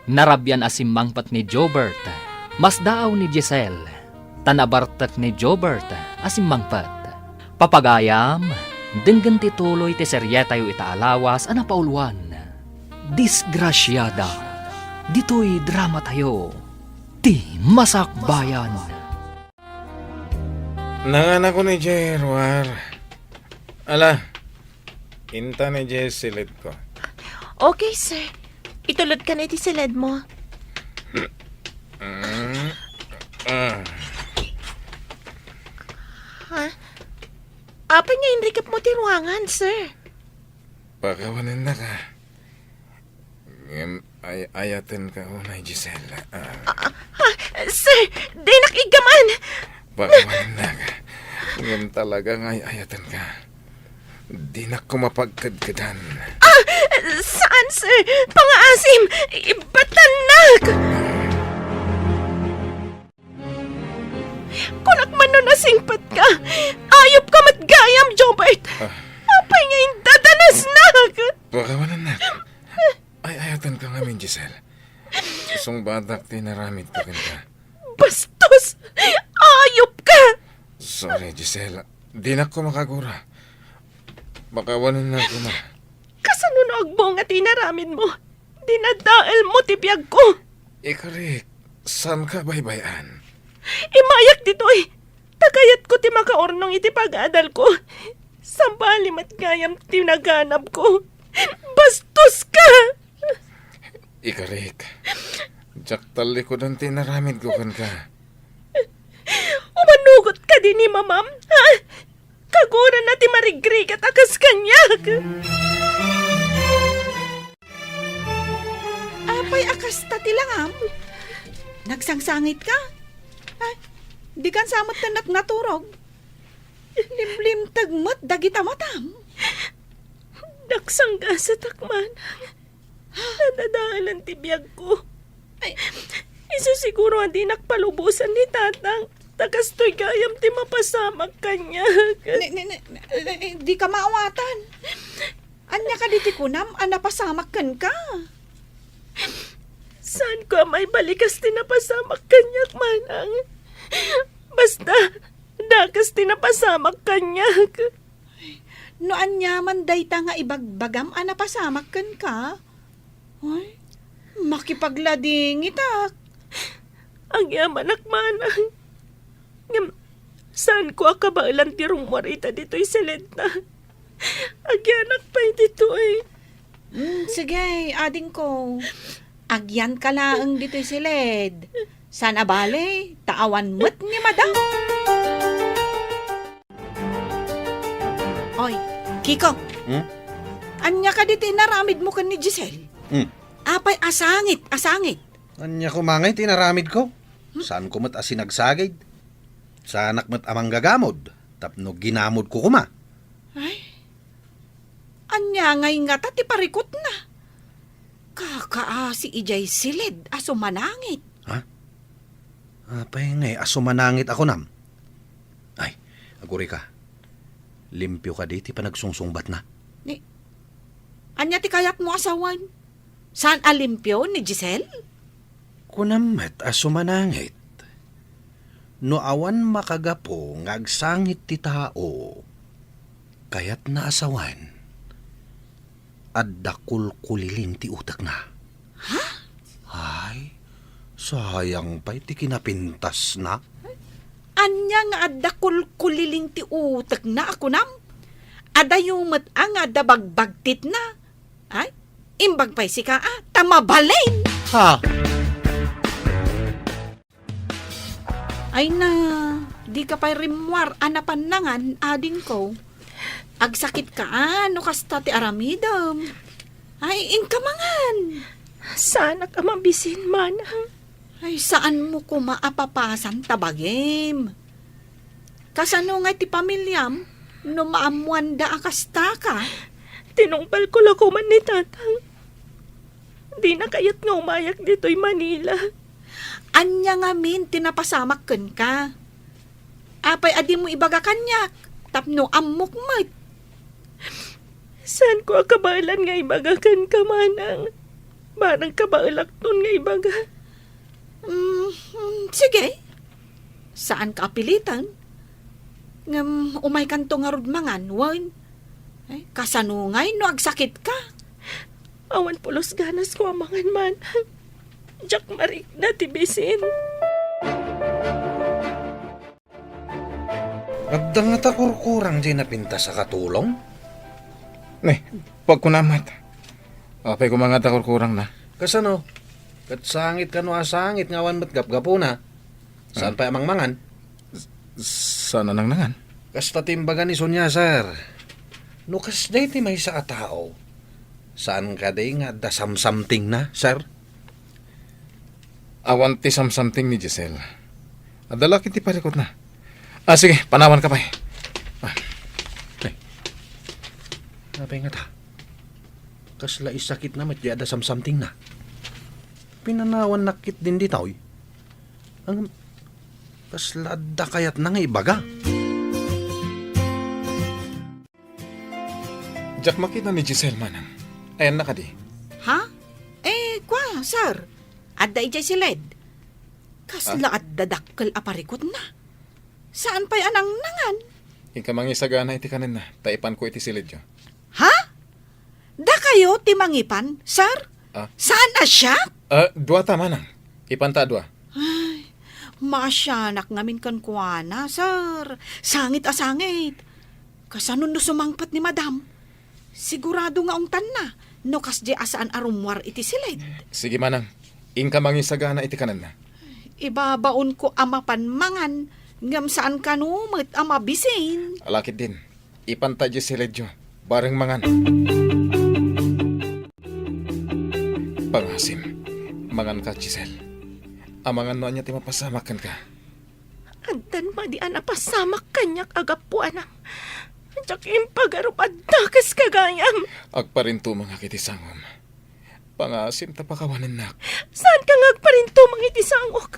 Narabyan asimmangpat ni Jobert. Mas daaw ni Giselle. Tanabartak ni Jobert asimmangpat. Papagayam, denggan tituloy ti seryetayo itaalawas ana pauluan. Disgrasyada. Dito'y drama tayo. Ti masakbayan. Nanganak ko ni Jerwar. Ala, inta ni Giseled ko. Okay, sir. Itulod ka na iti silid mo. Ha? Apa niya inrikap mo ti ruangan, sir? Pakawanan na ka. Ayatin ka unay, Giselle. Sir, di nakigaman. Pakawanan na ka. Ngayon talagang ayatin ka. Di na ko mapagkadkadan. Saan, sir? Pangaasim! Ibatanak! Kunak man no nasingpat ka. Ayop ka matgayam, Jobert. Apay nga yung dadanasnak. Pakawanan na ka. Ayatin ka ngamin, Giselle. Isang batak tinaramit ko ka. Bastos! Ayop ka! Sorry, Giselle. Di na ko makagura. Pakawanan na ko na. Kasanunog mo nga tinaramin mo. Dinadaal mo tibiyag ko. Ikarik, saan ka baybayan? Imayak dito'y. Takayat ko ti makaornong iti pag-adal ko. Sambali matgayam ti naganap ko. Bastos ka! Ikarik, jaktali ko ng tinaramid ko kan ka. Umanugot ka din ni mamam. Ha? Kaguran na ti marigrig at akas kanyak. Apay akas tatilangam. Nagsangsangit ka? Ay, di kan samot na naturog. Limlim tagmat dagita matam. Daksangga sa takman. Nadadaalan tibiyag ko. Ay, Isu siguro hindi nakpalubusan ni tatang. Takastoy gayam ti mapasamag kanya. di ka maawatan. Anya ka diti kunam, anapasamak kan ka. Saan ko may balikas tinapasamak kanyak, manang? Basta, dakas tinapasamak kanyak. Noan yaman dayta nga ibagbagam ana pasamak kan ka. Ay, makipaglading itak. Ang yaman manang. Saan ko akabailan ti rumwarita dito'y silid na? Agyanak pa dito eh. Sige, ading ko. Agyan ka laang dito'y silid. Sana bale, taawan mo't ni madam. Oy, Kiko. Anya ka dito naramid mo kan ni Giselle? Apay asangit. Anya ko mangay, tinaramid ko. Saan ko mat asinagsagid? Sa anak mat amang gagamod. Tapno ginamod ko kuma. Ay, anya ngay nga ti parikot na. Kakaasi ijay silid, aso manangit. Apay ngay, aso manangit ako nam. Ay, aguri ka. Limpyo ka di, ti pa nagsungsungbat na. Anya ti kayat mo asawan? Saan alimpyo ni Giselle? Kunamet aso manangit. No awan makagapo ngagsangit ti tao, kayat na asawan, addakul kuliling ti utak na. Ha? Ay, sayang pa'y ti kinapintas na. Anya nga adda kuliling ti utak na ako nam. Ada yung mat ang adda bagbagtit na. Ay, imbag pa'y si ka tamabalin. Ha? Ay na, di ka pa'y rimwar anapanangan ading ko. Agsakit ka no kasta ti aramidam. Ay, inkamangan. Sana ka mabisin, manang. Ay, saan mo ko maapapasan tabagim? Kasano nga ti pamilyam, no maamuan da akasta ka? Tinungpal ko lang man ni tatang. Di na kayat nga umayak dito'y Manila. Anya nga min, tinapasamak ken ka. Apay adi mo ibaga kanyak, tapno amok mat. Saan ko akabailan nga ibagakan ka, manang? Barang kabailak nun nga ibaga. Sige. Saan ka apilitan? Ngam umay kanto nga rudmangan, wan. Ay, kasanungay no agsakit ka. Awan pulos ganas ko amangan, manang. Jack Marik na tibisin. Agda nga ta kurkurang di napintas sa katulong? Pag kunamat. Apay ko mga takurkurang na. Kasano? Kat sangit ka no asangit ngawan mat gapgapo na. Saan pa amang mangan? Sana nang nangan? Kasta timbagan ni Sonya, sir. No kas day ti may sa atao. Saan ka day nga da samsamting na, sir? Awan ti samsamting ni Giselle. Adala kiti parikot na. Sige, panawan ka pa. Napay nga ta. Kasla isakit na mat da samsamting na. Pinanawan nakit din di taoy. Ang kasla da kayat na nga ibaga. Jack, makita ni Giselle, manang. Ayan na ka di. Ha? Kwa, sir. Adda ijay silid. Kasla adda dakkel aparikot na. Saan pa'y anang nangan? Ika mangisagana iti kanin na. Taipan ko iti silid yo. Ha? Da kayo timangipan, sir? Saan na siya? Dua ta, manang. Ipanta dua. Ay, masyanak ngamin kan kuana, sir. Sangit asangit. Kasanon no sumangpat ni madam. Sigurado nga ungtan na. No kas di asaan arumwar iti silid. Sige, manang. Inka mangisagana iti kanin na. Ibabaon ko amapan mangan. Ngam saan kanumit amabisin. Alakit din. Ipanta di silid yo. Bareng mangan. Pangasim. Mangan ka, Giselle. Amangan no anya ti mapasamakan ka. Andan ma di ana pasamak kanyak agapuan ang. Jack impagarup at dakas kagayam. Agparinto mga kiti sangom. Pangasim tapakawanin nak. Saan ka ngagparinto mga itisangok?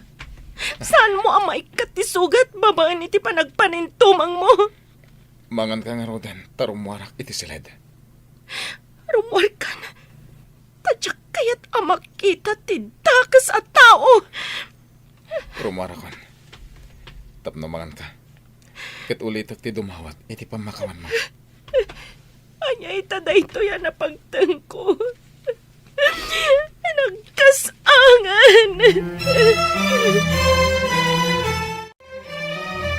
Saan mo ang maikat ti sugat babaan iti panagpanintumang mo? Mangan ka nga rodan, tarumwarak iti silid. Rumwar ka na. Tadyak kayat amak kita ti dak. kas at tao. Rumara kon. Tapno mangan ka. Ket ulit ti dumawat, iti pamakawan mo. Anya itaday to yan na pagtangko. Nagkasangan.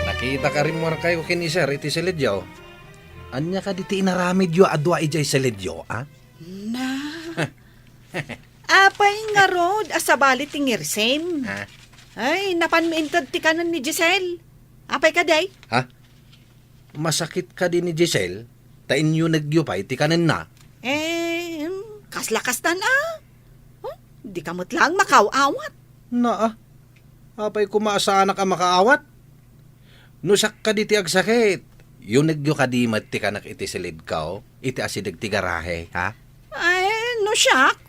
Nakita ka rin mo kayo kini sir, iti silidyo. Anya ka diti inaramid yo adwa ijay silidyo, ah? Na. Apay nga rod, asabali tingirsem. Ha? Ay, napanmiintad ti kanan ni Giselle. Apay ka day? Ha? Masakit ka din ni Giselle? Ta inyo nagyupay, ti kanan na. Kaslakas na na. Di kamot lang makaawat. Na, apay kumaasana ka makaawat. Nusak ka di ti agsakit. Yung nagyo ka di mat ti kanak iti silid ka, oh. Iti asidag ti garahe, ha? Ay, no siyak.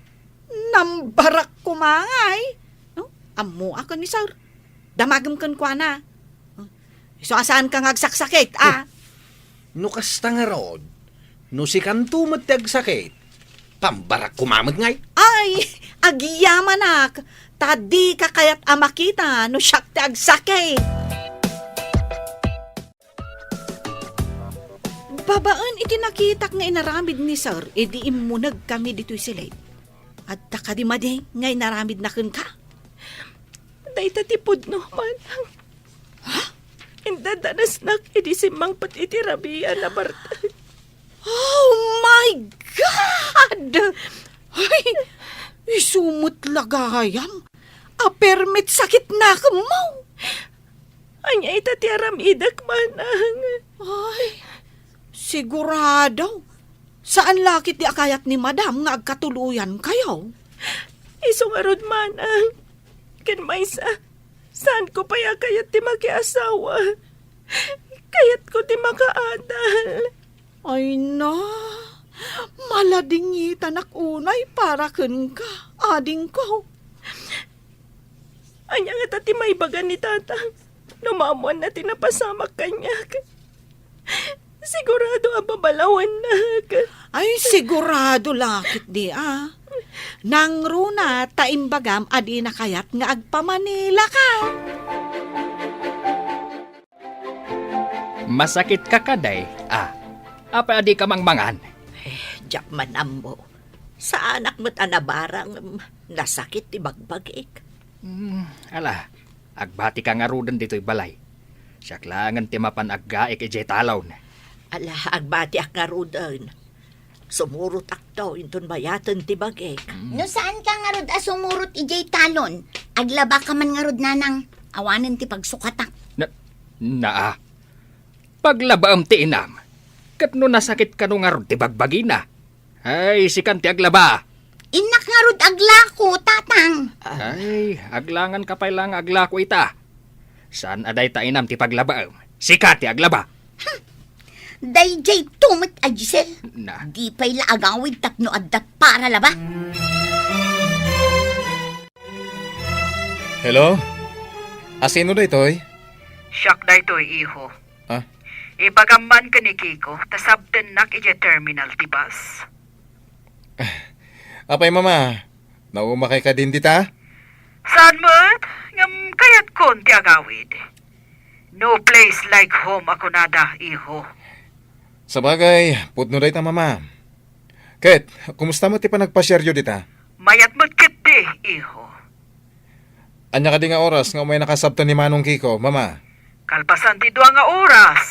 Nambarak kumangay. No? Amo ako ni Sir. Damagam kan kwa na. So, asaan ka ngagsaksakit, ah? No kasta nga rod. No si kanto mat ti agsakit. Pambarak kumamad ngay. Ay, agiyamanak. Tadi ka kayat amakita. No siyak ti agsakit. Babaan iti nakitak nga inaramid ni Sir, edi imunag kami dito'y silid. At takadimadi nga inaramid na kun ka. Day tatipod no, manang. Ha? Indadanas nak, edi simang pat itirabiya na barta. Oh my God! Ay, isumot lagayam. A permit sakit na mo. Anya itatiaram idak, manang. Ay, sigurado. Saan lakit di akayat ni Madam nga agkatuluyan kayo? Isungarod, manang. Kan maysa, saan ko pa kayat ti makiasawa? Kayat ko ti makaadal. Ay na, maladingitan ak unay para kun ka, ading ko. Anya nga tati may bagan ni tatang. Numamuan na tinapasamak kanya. Sigurado ang babalawan na. Ay, sigurado lakit di ah. Nang runa, taimbagam adi na kayat nga agpamanila ka. Masakit ka kaday, ah. Apa adi ka mangmangan? Diyak man amo. Sa anak mo't anabarang nasakit ti bagbagik. Ala, agbati ka nga rudan dito'y balay. Siyaklangan timapan aggaik ijay talaw na. Ala, agbati ak nga rudan. Sumurot ak to, inton bayatan ti bagik. No saan ka nga rod asumurot ijay talon? Aglaba ka man nga rod nanang awanan ti pagsukatak. Naa. Paglabaam ti inam. Kat no nasakit ka no nga rod ti bagbagi na. Ay, sikan ti aglaba. Inak nga rod aglako, tatang. Ay, aglangan ka pa lang aglako ita. Saan aday ta inam ti paglabaam? Sikat ti aglaba. Dayjay tumit a Giselle. Na. Di pa'y laagawid tapno adda para laba. Hello? Asino da ito'y? Siyak na ito, iho. Ah? Ipagamban ka ni Kiko, tasabdan nak ije terminal ti bus. Apay mama, naumakay ka din dita? Saan mo? Ngam kayat kon ti agawid. No place like home ako nada, iho. Sabagay, pudno da ita mama. Ket, kumusta mo ti pa nagpasyeryo dita? Mayat mo't kit di, iho. Anya ka di nga oras nga may nakasabta ni Manong Kiko, mama. Kalpasan ti dua nga oras.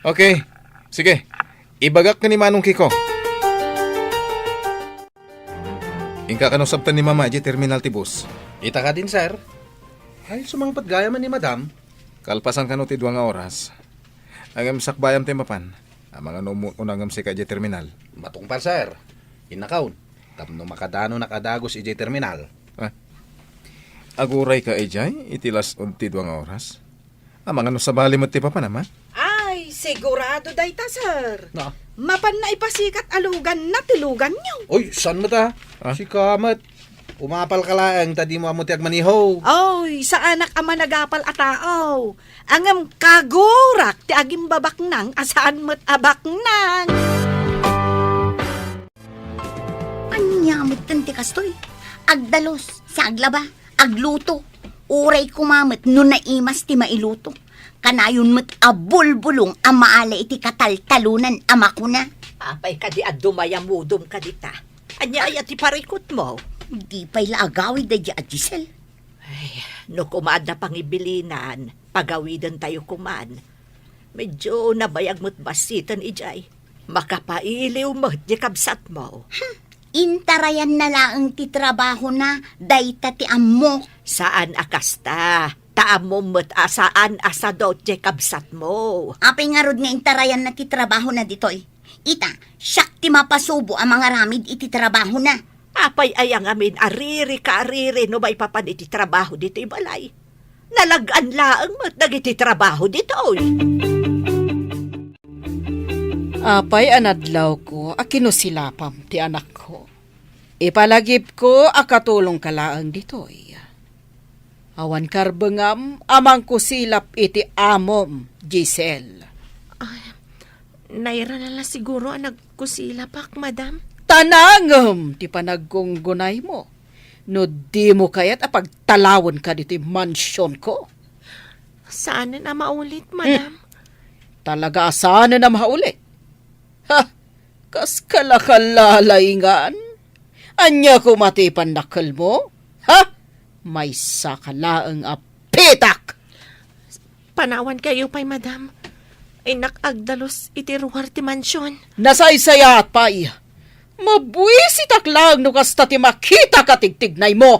Okay, sige. Ibagak ka ni Manong Kiko. Ingka ka nung sabta ni mama di terminal ti bus. Ita ka din, sir. Ay, sumangpat gaya man ni Madam. Kalpasan ka no ti dua nga oras. Agam sakbayam ti mapan. Ang mga unangam si ka di terminal. Matungpal, sir. Inakaon. Tapno makadano nakadagos ijay terminal. Aguray ka ijay, itilas ti dua nga oras. Ang mga no sabali mo ti papa naman. Ay, sigurado dayta, Sir. Na. Mapan na ipasikat alugan na tilugan nyo. Oy, saan mo ta? Ah? Si Kamat. Umapal ka lang, tadi mo amo ti agmaniho. Oy, sa anak ama nagapal atao. Angam kagurak ti agim babak nang asaan mo't abak nang. Anyamot kan ti kastoy. agdalos, sa aglaba, agluto. Uray kumamit no naimas ti mailuto. Kanayon met abulbulong ang maala iti kataltalunan ama ko na. Apay ka di adumayamudum ka dita. Anya ay ati parikot mo. Di pa'y laagawid da di Giselle. Ay, no kumaan na pangibilinan, pagawidan tayo kuman. Medyo nabayag mo't basitan ijay. Makapailiw mo di kabsat mo. Intarayan na laang ti trabaho na, dayta ti ammo. Saan akasta? Taam mo mo't asaan asado di kabsat mo. Apay nga rod nga intarayan na ti trabaho na ditoy. Ita, siyak ti mapasubo ang mga ramid iti trabaho na. Apay ayang amin ariri ka ariri no may papan iti trabaho dito ibalay. Nalagaan laang mo't nagiti trabaho dito. Apay anadlaw ko, akinusilapam ti anak ko. Ipalagip ko akatulong kalaang ditoy. Awan karbengam, amang kusilap iti amom, Giselle. Naira na lang siguro ang nagkusilapak, madam. Tanangam, ti panagkunggunay mo. No di mo kaya't apagtalawon ka dito mansyon ko. Saan na maulit, madam? Talaga sana na maulit. Ha, kas kalakalalay-ngan. Anya kumatipan nakal mo? Ha? May sakalaang apitak. Panawan kayo pa'y, madam. Ay nakagdalos iti ruhar ti mansyon. Nasaysayat pa'y. Mabwisitak lang no kasta ti makita katigtignay mo.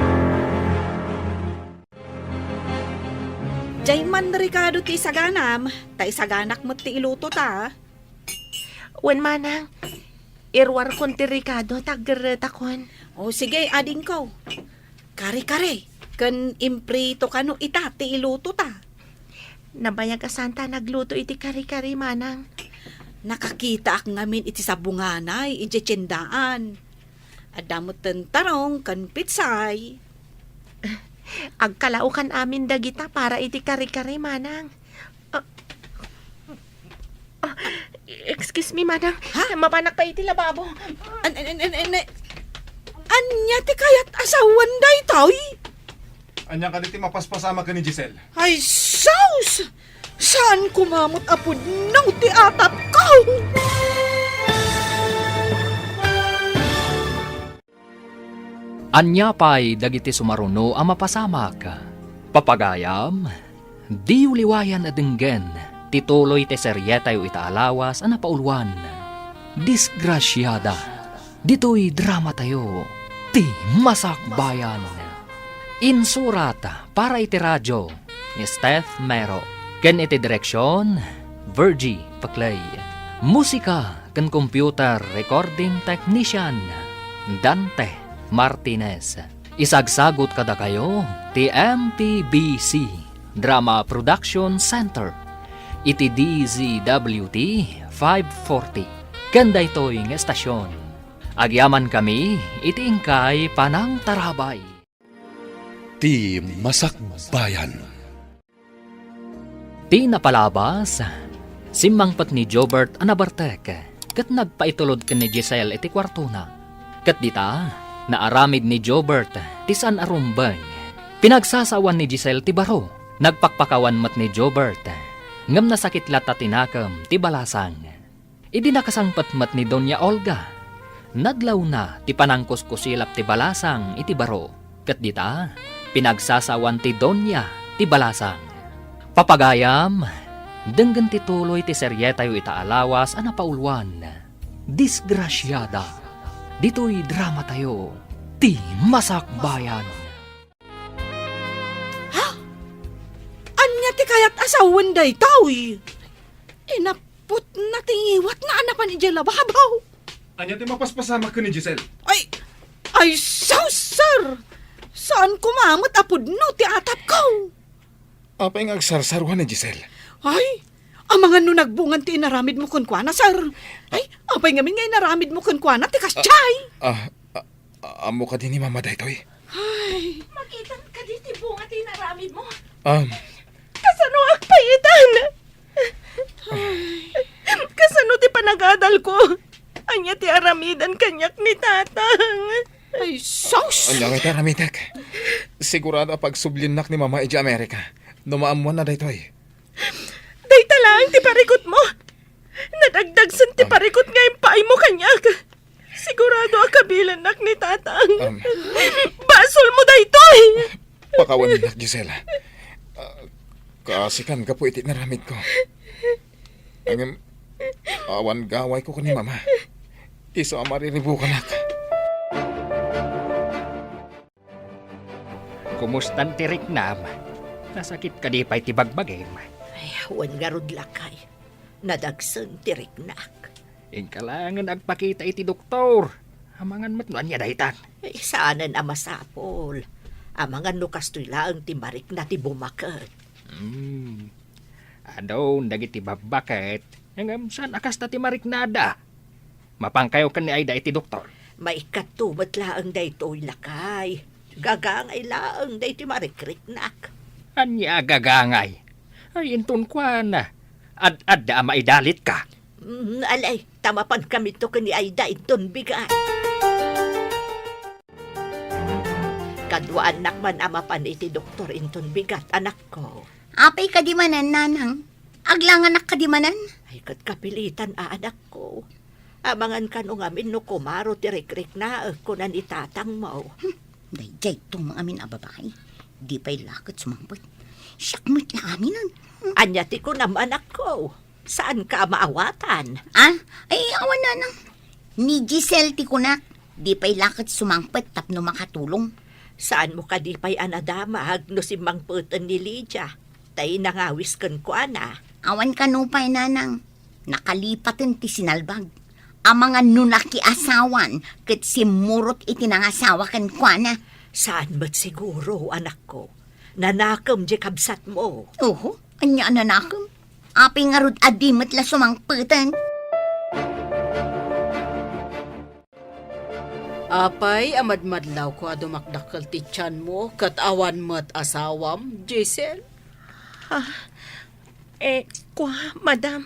Jayman Ricardo ti saganam, ta isaganak mo ti iluto ta. Wen manang, irwar kon ti Ricardo tagretakon. O sige, ading ko. Kare-kare, kan imprito ka no ita ti iluto ta. Nabayag asanta nagluto iti kari-kari manang. Nakakita ak ngamin iti sabunganay, iti tsendaan. Adamot tarong kan pitsay. Agkalaukan amin dagita para iti kari-kari manang. Excuse me, manang. Ha? Mapanak pa iti lababo. Anya ti kayat asawan day toy? Anya ka diti mapaspasama ka ni Giselle. Ay, saus! Saan kumamot apod ng ti atap ko? Anya pa'y dagiti sumaruno ang mapasamak. Papagayam, di uliwayan adenggen, tituloy te seryetayo itaalawas ang napauluan. Disgrasyada, dito'y drama tayo, ti masakbayan. Insurat para iti radyo, ni Steph Mero. Ken iti direksyon, Virgie Paclay. Musika ken computer recording technician, Dante Martinez. Isagsagot kada kayo ti MPBC Drama Production Center. Iti DZWT 540. Kanda ito'y ng estasyon. Agyaman kami, iti ingkay panang tarabay. Ti Masakbayan. Ti napalabas, simangpat ni Jobert anabartek, kat nagpaitulod ken ni Giselle iti kwartuna. Kat dita, naaramid ni Jobert ti san arumbang. Pinagsasawan ni Giselle ti baro, nagpakpakawan mat ni Jobert. Ngam nasakit lata tinakam ti balasang. Idi nakasangpat mat ni Doña Olga. Nadlaw na ti panangkuskusilap ti balasang iti baro. Kat dita, pinagsasawan ti Doña ti balasang. Papagayam, denggan ti tuloy ti seryetayo itaalawas ang napauluan. Disgrasyada, dito'y drama tayo, ti masakbayan. Anya ti kayat asawan day toy? Inapot na tingiwat na anapan ni Jalababaw. Anya ti mapaspasama ka ni Giselle. Ay, saus, sir! Saan kumamot apod no ti atap ko? Apay nga agsarsaruhan ni Giselle. Ay, ang mga no nagbungan ti inaramid mo kun kwa na, sir. Ay, apay nga nga inaramid mo kun kwa na ti kasyay. Amo ka din ni Mama Daytoy. Ay, Makita ka di ti bunga ti naramid mo. Kasano agpayitan? Kasano ti panagadal ko? Anya ti aramidan kanyak ni tatang. Ay, sos! Ano nga taramitek? Sigurado pag sublinak ni Mama iti Amerika. Numaamuan na dito eh. Dayta lang, ti parikot mo. Nadagdag san ti parikot nga yung paay mo kanyag. Sigurado ang kabilan ni tatang. Basol mo daytoy. Pakawan nak, Gisela. Kaasikan ka po iti naramid ko. Ang awan gaway ko ni Mama. Iso ang mariribu ka nak. Kumustan ti Riknam? Nasakit ka di pa'y ti bagbagim. Ay, wan nga rod lakay. Nadagsan tiriknak. Ingkalangan agpakita iti doktor. Amangan matnuan niya dahitan. Ay, saanan ang masapol. Amangan no kastoy lang ti marik na ti bumakat. Adon, dagiti babakit. Hanggang saan akas na ti mariknada? Mapangkayo ka ni Aida iti doktor. May katumat laang daytoy lakay. Gagangay laang dayti marikriknak. Anya gagangay. Ay, intun kwa na. Ad da maidalit ka. Alay, tamapan kami to kani Aida iton bigat. Kadwaan nakman amapan iti doktor inton bigat, anak ko. Apay kadimanan, nanang. Aglangan nak kadimanan. Ay, kat kapilitan anak ko. Amangan ka no ngamin no kumaro tirik-rik na kunan itatang mo. Dayjay itong mga amin ababay. Di pa'y lakot sumangpot. Syakmat na aminan. Anya ti ko naman ako. Saan ka maawatan? Ah, ay awan na nang. Ni Giselle ti kunak. Di pa'y lakot sumangpot tapno makatulong. Saan mo ka di pa'y anadamag no si mangputan ni Lydia? Tay nangawis kan ko ana. Awan ka no pa'y nanang. Nakalipatin ti sinalbag. Ang mga nunaki asawan kat si murot itinangasawa kan kuana. Saan ba't siguro, anak ko? Nanakam di kabsat mo. Oho, anya nanakam. Api nga rod adimat la sumangputan. Apay, amadmadlaw ko adumakdakal ti tiyan mo, kat awan mo't asawam, Giselle. Madam,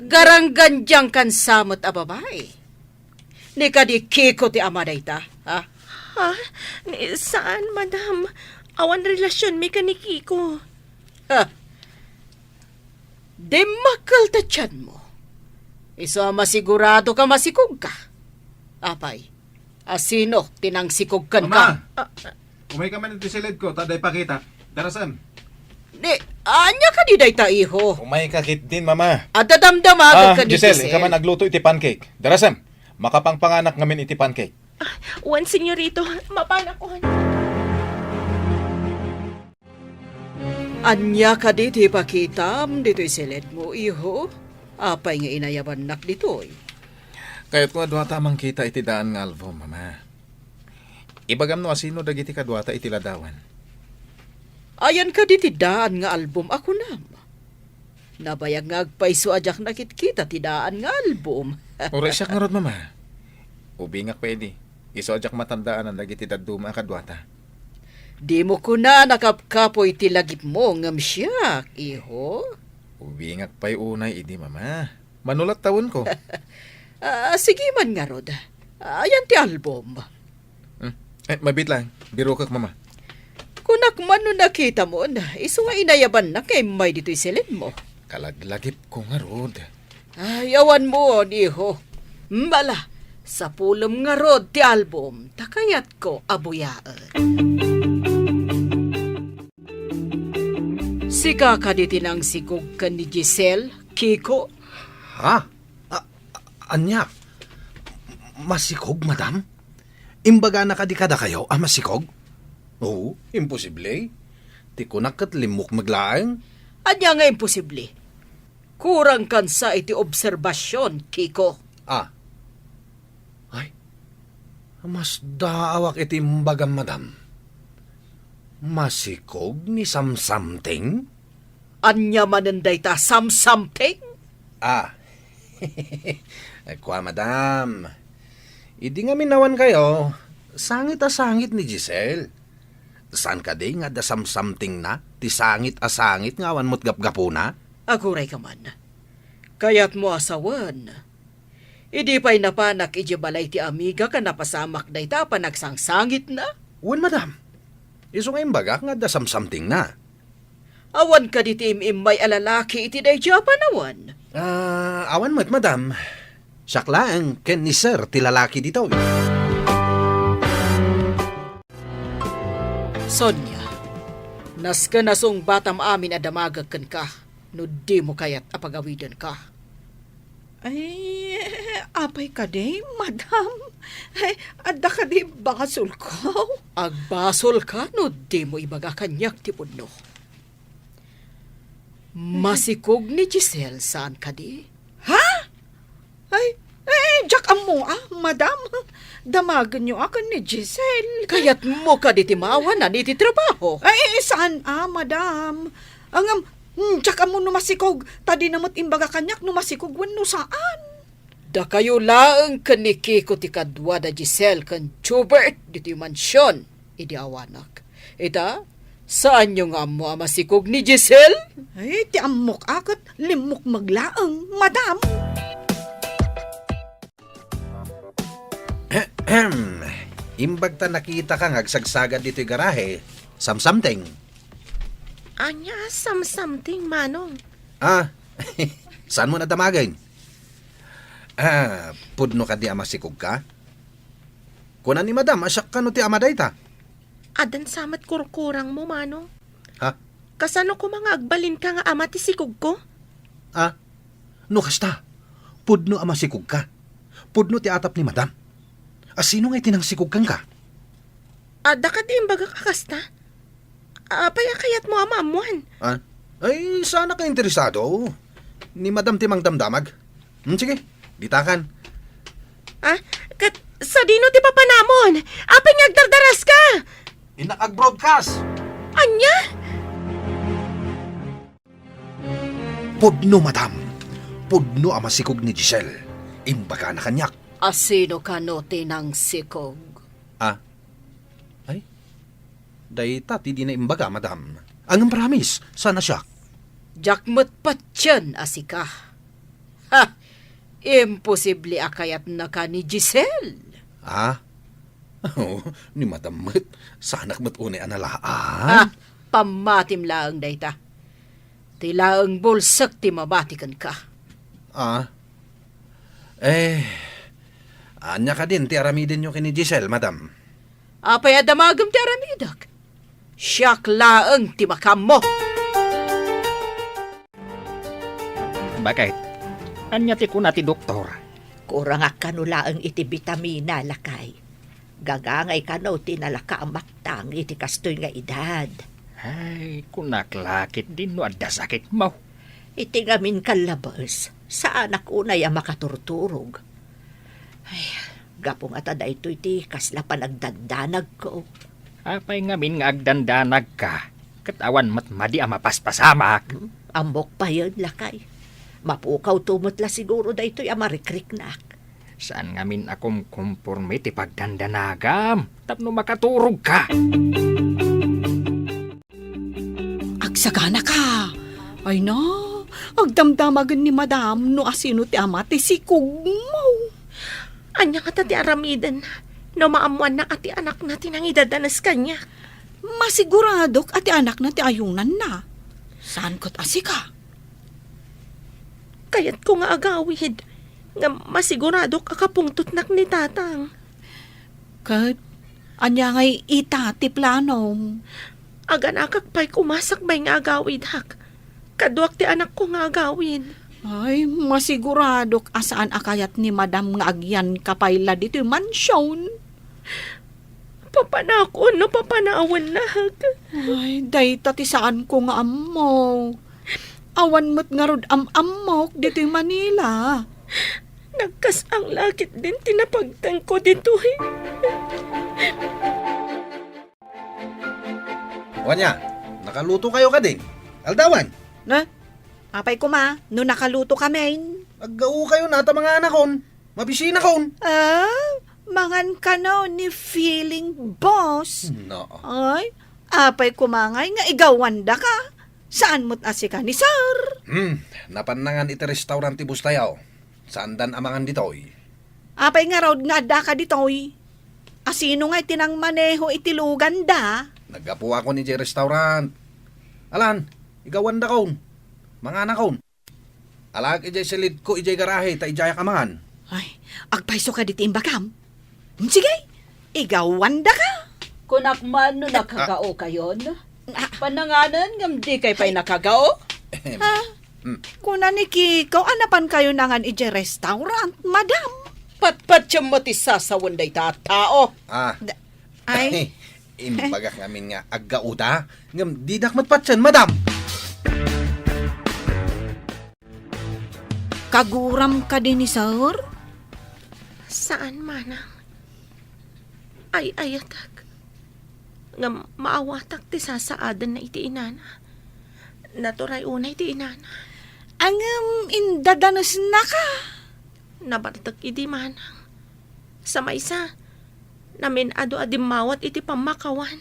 Garanggandyang kan samot a babae. Ni kadi kiko ti amaday ta, ha? saan, madam? Awan relasyon mi kaniki ko. Ha? Di makal ta tiyan mo. Iso masigurado ka masikog ka. Apay, asino tinangsikog kan ka? Umay ka man iti silid ko, taday pakita. Darasan. Di, anya ka di day ta, iho. Umay ka kit din, Mama. Adadamdamagad ka ni Giselle, ikaw man nagluto iti pancake. Darasan. Makapangpanganak ngamin iti pancake. Wan, senyorito, mapanakuhan. Anya ka di ti pakitam, dito'y silid mo, iho. Apay nga inayaban nak dito'y. Kayat ko adwata mang kita iti daan nga album, Mama. Ibagam no asino dagiti kadwata iti ladawan. Ayan ka di ti daan nga album ako nam. Nabayag nga agpaiso ajak nakit-kita ti daan nga album. Oray siya nga rod, Mama. Ubi nga pwede. Iso ajak matandaan ang dagiti daduma kadwata. Di mo ko na nakapkapoy ti lagip mo ngam siya, iho. Ubi nga pa'y unay, idi, Mama. Manulat tawon ko. Sige man nga rod. Ayan ti album. Mabit lang. Biro kak, Mama. Kunak man no nakita mo na, iso nga inayaban na kay may dito'y silid mo. Kalaglagip ko nga rod. Ayawan mo, iho. Mbala, sa pulom nga rod ti album, takayat ko abuyaan. Sika ka di tinang sigog ka ni Giselle, Kiko? Ha? Anya? Masikog, madam? Imbaga na kadikada kayo, masikog? Oo, imposible. Di ko nakatlimok maglaang. Anya nga imposible. Kurang kan sa iti obserbasyon, Kiko. Ay, mas daawak iti imbagam, madam. Masikog ni samsamting? Anya mananday ta something? Ay, kwa, madam. Idi nga minawan kayo, sangit ni Giselle. Saan ka di nga da samsamting na? Ti sangit nga awan mo't gapgapo na? Aguray ka man. Kaya't mo asawan. Idi pa'y napanak iji balay ti amiga ka napasamak day ta panagsangsangit na. Wen, madam. Iso nga imbaga nga da something na. Awan ka di ti imimbay alalaki iti day Japan awan. Awan mo't, madam. Sakla ang ken ni sir ti lalaki dito. Sonya, nas ka nasong batam amin adamagagkan ka, no di mo kayat apagawidan ka. Ay, apay ka di, madam. Ay, adda ka di basol ko. Agbasol ka, no di mo ibaga kanyak ti punno. Masikog ni Giselle saan ka di? Ay, Jack amo madam. Damagan niyo akan ni Giselle. Kayat mo ka di timawa na di ti trabaho. Ay, saan madam? Jack amo numasikog. Tadi namot imbaga kanyak numasikog wenno saan? Da kayo laeng kaniki ko ti kadwa da Giselle kan Schubert di ti mansyon. Idi awanak. Ita, saan yung amo masikog ni Giselle? Ay, ti amok akat limok maglaang, madam. Imbag ta nakita kang agsagsagad dito'y garahe, something. Anya, something, Manong. Saan mo na damagin? Pudno ka di amasikog ka? Kunan ni madam, asyak ka no ti amaday ta. Adan samat kurkurang mo, Manong. Ha? Kasano ko mga agbalin ka nga ama ti sikog ko? No kasta, pudno amasikog ka. Pudno ti atap ni madam. Sino nga'y tinangsikog kang ka? Ada ka di imbaga kakasta? Apaya kayat mo amamuan. Ay, sana ka interesado. Ni madam timang damdamag. Sige, ditakan. Sa dino ti papanamon? Apay ngagdardaras ka? Inakag-broadcast. Anya? Pudno, madam. Pudno amasikog ni Giselle. Imbaga na kanyak. Asino ka no tinang sikog? Ay, dayta ti di na imbaga, madam. Ang promise, sana siya. Jakmat patyan asika. Imposible akayat na ka ni Giselle. Ni madam mat, sanak mat unay analaan. Pamatim laang dayta. Ti laang bulsak ti mabatikan ka. Anya ka din, ti aramidin nyo kini Giselle, madam. Apay adamagam ti aramidak. Siyak laang ti makam mo. Bakit? Anya ti kuna ti doktor. Kurang kanulaang iti bitamina lakay. Gagangay kano tinalaka ang maktang iti kastoy nga edad. Ay, kunaklakit din no adda sakit mo. Iti ngamin kalabas, sa anak unay ang makaturturog. Ay, gapong atada ito iti kasla panagdandanag ko. Apay ngamin nga agdandanag ka. Katawan matmadi ang mapaspasamak. Ambok pa yun, lakay. Mapukaw tumutla siguro da ito'y amarikrik-nak. Saan ngamin akom kumporme ti pagdandanagam? Tapno makaturog ka. Agsagana ka. Ay na, agdamdamagan ni madam no asino ti ama ti sikog mo. Anya ka ti aramidan. No maamuan na ati anak natin ang idadanas kanya. Masiguradok ati anak na ti ayunan na. Saan ko't asika? Kayat ko nga agawid. Nga masigurado kakapungtutnak ni tatang. Kat, anya ngay ita ti planom. Aganakak pa'y kumasakbay nga agawid hak. Kaduak ti anak ko nga agawid. Ay, masiguradok asaan akayat ni madam nga agyan kapayla dito yung mansyon. Papanakon no papanawan na hak. Ay, dayta ti saan ko nga ammo. Awan mo't nga rod amok dito yung Manila. Nagkas ang lakit din tinapagtang ko dito eh. Wanya, nakaluto kayo ka din. Aldawan, Na? Apay ko no nakaluto kami. aggao kayo na ta mga anakon. Mabisina kon. Mangan ka no ni feeling boss. No. Ay, apay kumangay nga igawanda ka. Saan mo't asika ni sir? Napanangan iti restaurant ti Bustayaw. Saan dan amangan ditoy? Apay nga raw nga da ka ditoy. Asino nga itinang maneho itilugan da? Nagapo ako ni Jay restaurant. Alan, igawan da kaon. Mga anak kaon. Alag ijay silid ko ijay garahe ta ijay kamahan. Ay, agpaiso ka diti imbakam. Sige, igawan da ka. Kunak man no nakagao kayon. Pananganan ngam di kay pay nakagao. Ha? Kuna ni Kiko, anapan kayo nangan ije restaurant, madam. Patpat siya matisasawan day tao. Ay, Imbagak namin nga agauta. Ngam di dakmat patsan, madam. kaguram ka din ni sir? Saan manang? Ay ayatak. Nga maawatak ti sasaadan na iti inana. Naturay unay ti inana. Ang indadanos na ka. Nabartak iti manang. Sa maysa, namin ado-adim mawat iti pamakawan.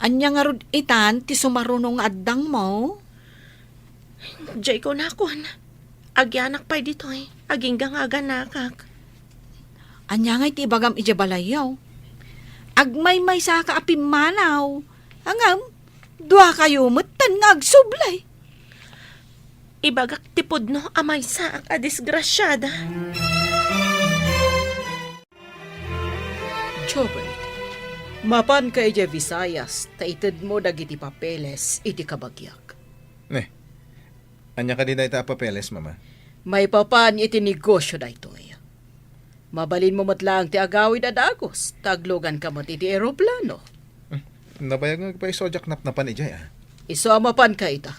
Anya nga rod itan, ti sumarunong addang mo. Diyay ko nakon. Agyanak pa'y dito'y. Aging gangaganakak. Anya nga iti bagam ije balayaw. Agmay-may sa kaapimanaw. Hangam, dua kayo matan nga agsublay. Ibagak tipod no amay sa ak adisgrasyada. Jobert, mapan ka ije Visayas, taitid mo dagiti papeles, iti kabagyak. Anya ka din na ita papeles, mama? May papan iti negosyo da itoy. Mabalin mo matlang ti agawid adagos, taglogan ka mat iti aeroplano. Nabayag nga pa isojak napnapan ijay, Iso amapan ka ita.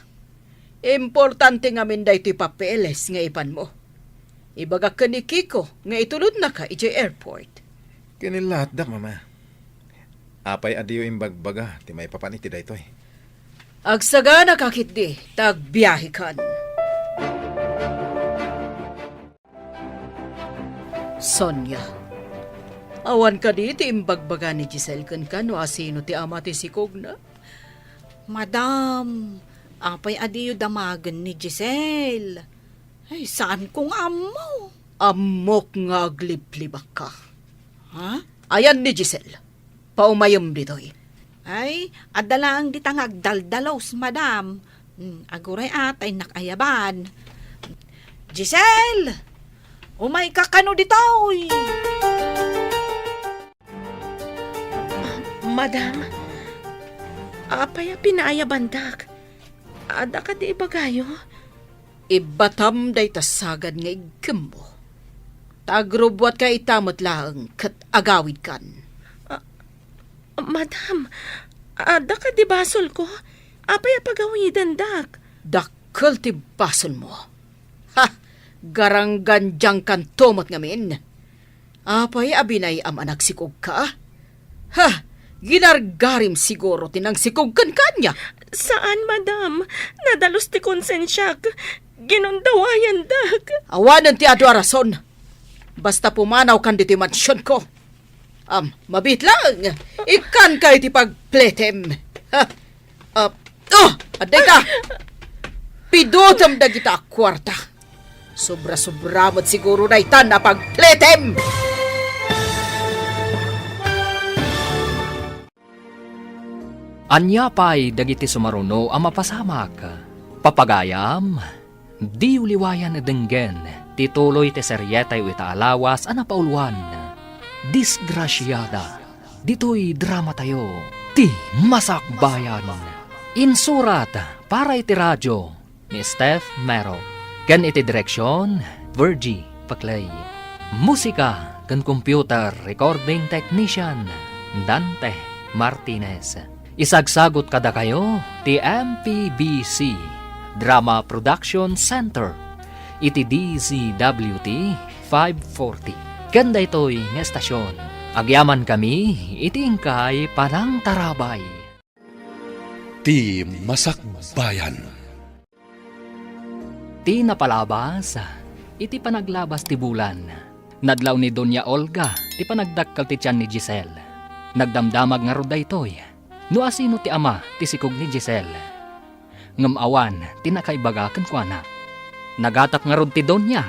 Importante nga min da iti papeles nga ipan mo. Ibagak ka ni Kiko nga itulod na ka iti airport. Kinilat dak, mama. Apay adiyo imbagbaga, ti may papan iti da ito, Agsaga na kakit di, tagbiyahe kan. Sonia, awan ka di ti imbagbaga ni Giselle kan no asino ti ama ti sikog na? Madam, apay adiyo damagan ni Giselle. Ay, saan kong amo? Amok nga agliplibak ka. Ha? Ayan ni Giselle, paumayom ditoy. Ay, adalang ditangag daldalos, madam. Aguray atay nakayaban. Giselle! Umay ka kano ditoy! Madam, apay pinaya bandak. Ada ka di ibagayo? Ibatam day tasagad nga igkim mo. Tagrubwat ka itamot lang kat agawid kan. Madam, ada ka di basol ko? Apay pagawidan dak. Dakkel ti basol mo. Ha! Garangganjang kan tomot ngamin. Apay abinay am anak sikog ka? Ha! Ginargarim siguro tinang sikog kan kanya. Saan, madam? Nadalos ti konsensyak. Ginundawayan dak. Awanan ti ado arason. Basta pumanaw kan diti mansyon ko. Mabit lang. Ikan kayo ti pagpletem. Ha? Aday ka. Pidutam da kita kwarta. Sobra-sobra mo't siguro na itan na pagpletem. Anya pa'y dagiti sumaruno ang mapasamak. Papagayam, di uliwayan denggen, tituloy te seryetay wita alawas ana pauluan. Disgrasyada, dito'y drama tayo, ti masakbayan. Insurat para iti radyo ni Steph Mero. Gan iti direksyon, Virgie Paclay. Musika gan computer recording technician, Dante Martinez. Isagsagot kada kayo, ti MPBC Drama Production Center. Iti DZWT 540. Ganda ito'y nga estasyon. Agyaman kami, itingkay panang tarabay. Ti Masakbayan. Ti napalabas, iti panaglabas ti bulan. Nadlaw ni Doña Olga, ti panagdakkal ti tiyan ni Giselle. Nagdamdamag nga roda ito'y. No asino ti ama, ti sikog ni Giselle. Ngamawan, ti nakaibaga kan kuana. Nagatap nga rod ti Doña,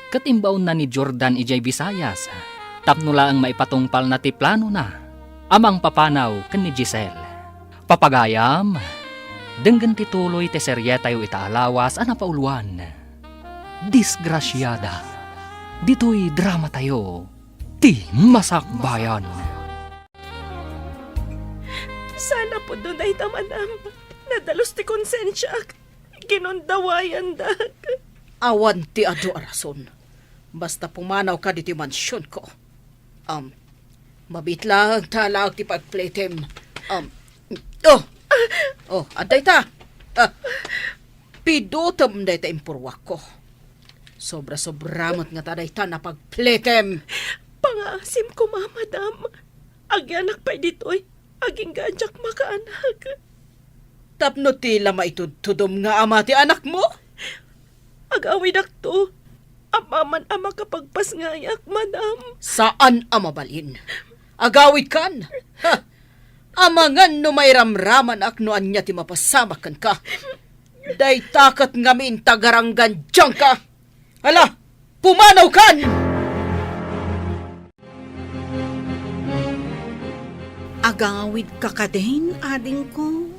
Katimbaon na ni Jordan ijay Visayas. Tapno laang maipatungpal na ti plano na. Amang papanaw ken ni Giselle. Papagayam, denggan ti tuloy ti serye tayo itaalawas ana pauluan. Disgrasyada. Dito'y drama tayo. Ti Masakbayan. Sana po doon ay tamanam. Nadalos ti konsensya. Ginundawayan dak. Awan ti adu arason. Basta pumanaw ka diti mansyon ko. Mabitlang talag ti pagpletem. Aday ta. Pidutom day ta impurwak ko. Sobra-sobramat nga taday ta na pagpletem. Pangasim ko, madam. Agyanak pa dito'y. Aging ganjak makaanak. Tapno tila maitudtudom nga ama ti anak mo. Agawin to. Amaman ama kapag pasngayak, madam. Saan ama balin? Agawid kan. Ha! Amangan no may ramraman aknoan niya ti mapasamakan ka. Day takat ngamin tagaranggan dyan ka. Hala, pumanaw kan! Agawid ka ka din, ading ko.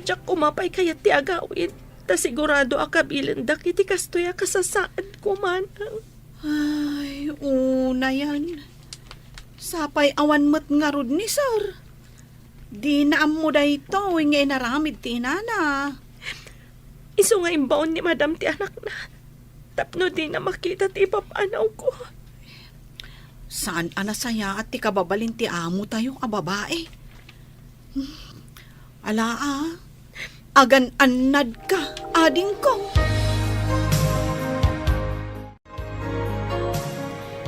Diyak kumapay kaya ti agawin. Ta sigurado akabilindak iti kastoya kasasaan ko manang. Ay, una yan. Sapay awan mo't nga rod ni sir. Di na mo da ito, nga inaramid ti inana. Iso nga imbaon ni madam ti anak na. Tapno di na makita ti papanaw ko. Saan anasaya at ti kababalin ti amo tayo a babae? Ala agan anad ka, ading ko.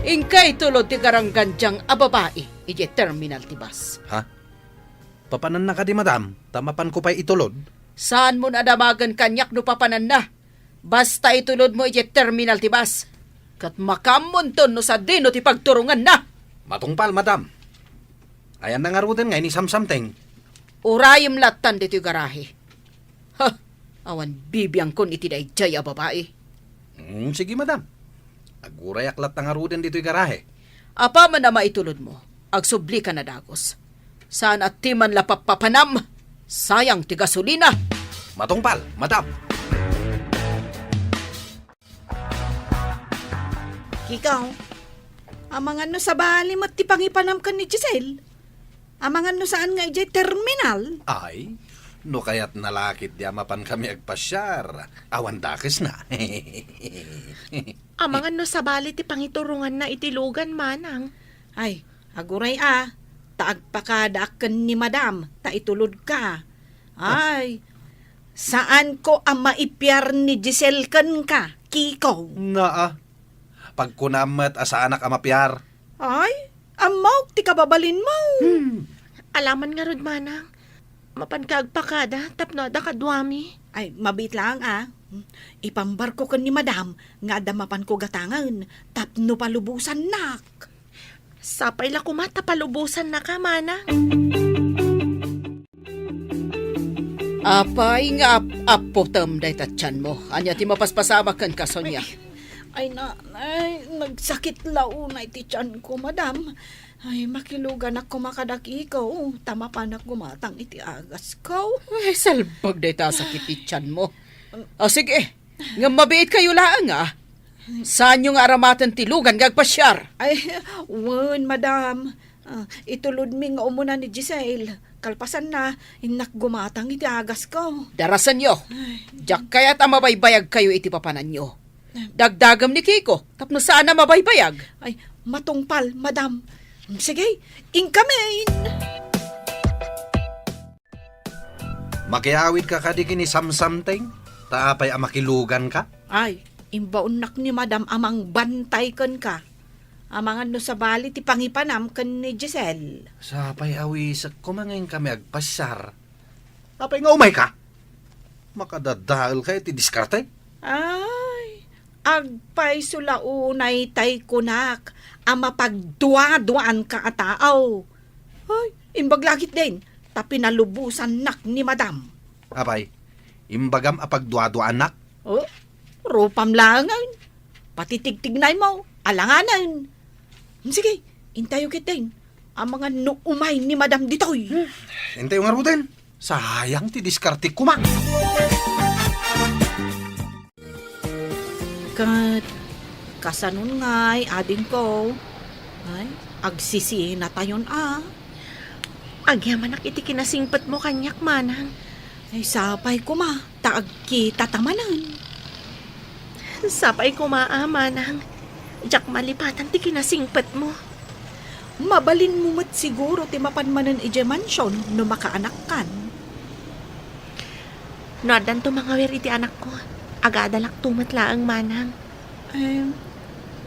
Ingkay tulod ti karanggan dyang ababae, ije terminal ti bus. Ha? Papanan na ka di madam, tamapan ko pa'y itulod. Saan mo nadamagan kanyak no papanan na? Basta itulod mo ije terminal ti bus. Kat makamunton no sa dino ti pagturungan na. Matungpal madam. Ayan na nga ruden nga ni samsamteng. Urayim latan dito yung garahe. Ha! Awan bibiyang kon iti dayjay a babae. Sige madam. Aguray aklat na nga ruden dito yung garahe. Apa man na maitulod mo, agsubli ka na dagos. Saan at timan lapapapanam, sayang ti gasolina. Matungpal, madam. Ikaw, amangan no sa bali mo't ti pangipanam ka ni Giselle. Amangan no saan nga ije terminal. Ay, no kaya't nalakit di amapan kami agpasyar. Awan dakis na. Amangan no sa bali ti pangiturungan na itilugan manang. Ay, aguray taagpakadaaken ni madam, ta itulod ka. Ay, saan ko ang maipyar ni Giselle kan ka, Kiko? Naa. Pagkunamat asa anak amapyar. Ay, amaw, ti kababalin mo. Alaman nga rod manang. Mapankagpakada, tapno da kadwami. Ay, mabit lang Ipambar ko kan ni madam, nga damapan ko gatangan, tapno palubusan nak. Sapay la kumata palubusan na ka, manang. Apay nga apotam day tatyan mo. Anya ti mapaspasama kan ka, Sonya. Ay, nagsakit launay ti tiyan ko, madam. Ay, makilugan ako makadaki ko. Tama pa na gumatang iti agas ko. Ay, salbag day ta sakit ityan mo. O sige, nga mabiit kayo lang Saan yung aramatan tilugan gagpasyar? Ay, wan, madam. Itulod mi nga umuna ni Giselle. Kalpasan na, inak gumatang iti agas ko. Darasan nyo. Diyak kaya't mabaybayag kayo iti papanan nyo. Dagdagam ni Kiko, tapno saan na mabaybayag? Ay, matungpal, madam. Sige, ingkamin. Makiawid ka kadiki ni samsamteng. Taapay amakilugan ka. Ay, imbaunak ni madam amang bantay kan ka. Amangan no sa bali ti pangipanam kan ni Giselle. Sapay awisak kumangin kami agpasyar. Tapay nga umay ka. Makadadahal kayo ti diskarte. Ay, agpay sulaunay tay kunak, ama pagduwa-duaan ka ataaw. Ay, imbaglagit din, tapi nalubusan nak ni madam. Apay, imbagam apagduado anak. Oh, rupam langan. patitigtignay mo, alanganan. Sige, intayo kitin. Ang mga nuumay ni Madam Ditoy. Hintay nga Ruden. Sayang ti diskarte ko ma. Kat, kasanon nga'y ading ko. Ay, agsisi na tayon Agyaman iti kinasingpat mo kanyak, manang. Ay, sapay ko ma, taag kita tamanan. Sapay ko manang. Jak malipatan ti kinasingpat mo. Mabalin mo mat siguro ti mapanmanan ije mansyon no makaanak kan. Nodan to mga wer iti anak ko. Agadalak tumatlaang manang.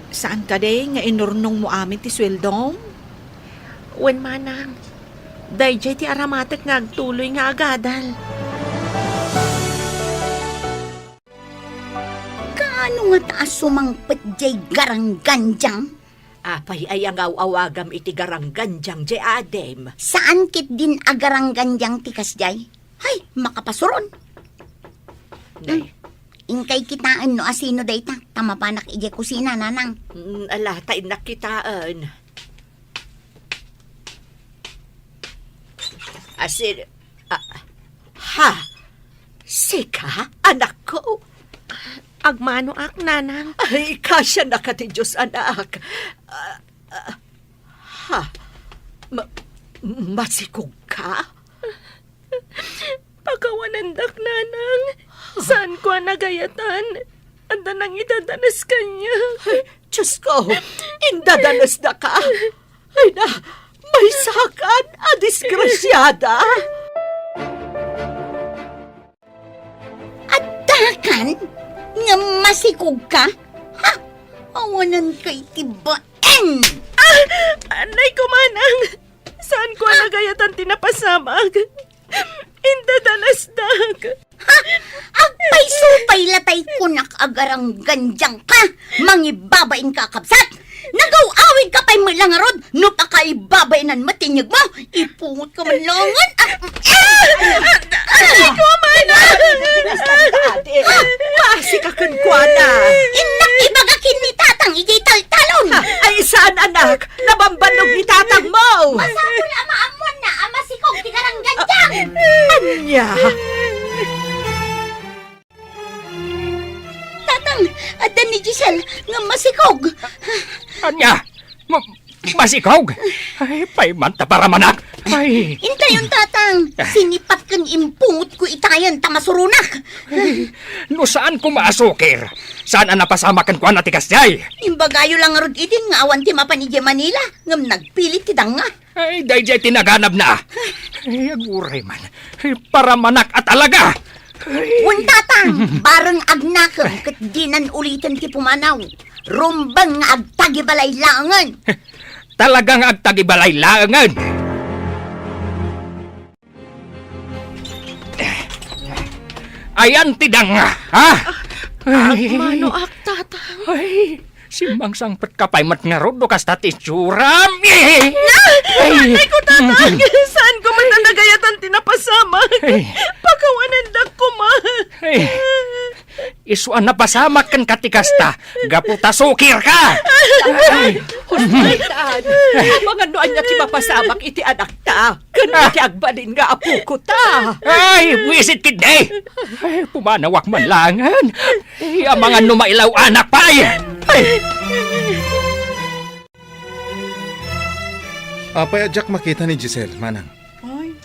Saan ka day nga inurnong mo amin ti sweldom? Wen manang. Dayjay ti aramatek nga agtuloy nga agadal. Kaano nga taas sumangpet jay garangganjang? Apay ay ang awagam iti garangganjang jay adem. Saan kit din agarangganjang tikas jay? Hay, makapasuron. Nay, Ingkay kitaan no asino dayta. Tamapanak ije kusina, nanang. alatay nakitaan. Asin, ha? Sika, anak ko? Agmano ak, nanang. Ay, kasya na ka ti Diyos, anak. Ha? Masikog ka? Pagkawanandak, nanang. Saan ko nagayatan? Anda nang idadanas kanya. Diyos ko, indadanas na ka. Ay na, may sakan, disgrasyada. At takan? Nga masikog ka? Ha? Awanan kay tibaen! Anay ko, manang. Saan ko nagayatan tinapasamag? Indadalasdag. Agpay supay latay kunak agarang ganjang ka! Mangibabain ka kapsat! Nagaw-awig ka pa'y malangarod! No pa ka ibabainan matinyag mo! Ipungot ka malongan! Anay ko, manang. Masi ka kunkwana. Inak ibagakin ni tatang ijay taltalon! Ay, saan anak? Nabambanog ni tatang mo. Masapul ama-amon na amasikog ti karang ganjang! Anya? Tatang, adan ni Giselle nga masikog! Anya, masikog. Ay, paimanta para manak. Ay, Intayon tatang! Sinipat kang impungot ko itayan tamasurunak! no saan ko maasukir? Saan ang napasamakan ko na tikas jay? Imbagayo lang rod itin nga awan ti mapanidya Manila ngam nagpilit ti danga. Ay, dayjay tinaganap na. Ay, aguray man. Ay, para manak at alaga. Wan tatang, bareng agnakam kat dinan ulitin ti pumanaw. Rumbang nga agtagibalay langan. Talagang agtagibalay langan. Ayan tidang, ha? Ay, Agmano ak, tatang. ay, si Mangsang Patkapay matngarod do kasta ti tsuram. Anay ko, tatang. Saan ko man nagayatan tinapasamag? Pagkawanandak ko, ma. Ay, isuan na pasamak kan katikasta. Gaputa sukir ka. Hospitan. Mga noan niya ti mapasamak iti anak ta. Ganun ti agbalin nga apo ko ta. Ay, buwisit kid day. Ay, pumanawak man langan. Ay, ang mga numailaw anak pa ay. Apay adyak makita ni Giselle, manang. Ay,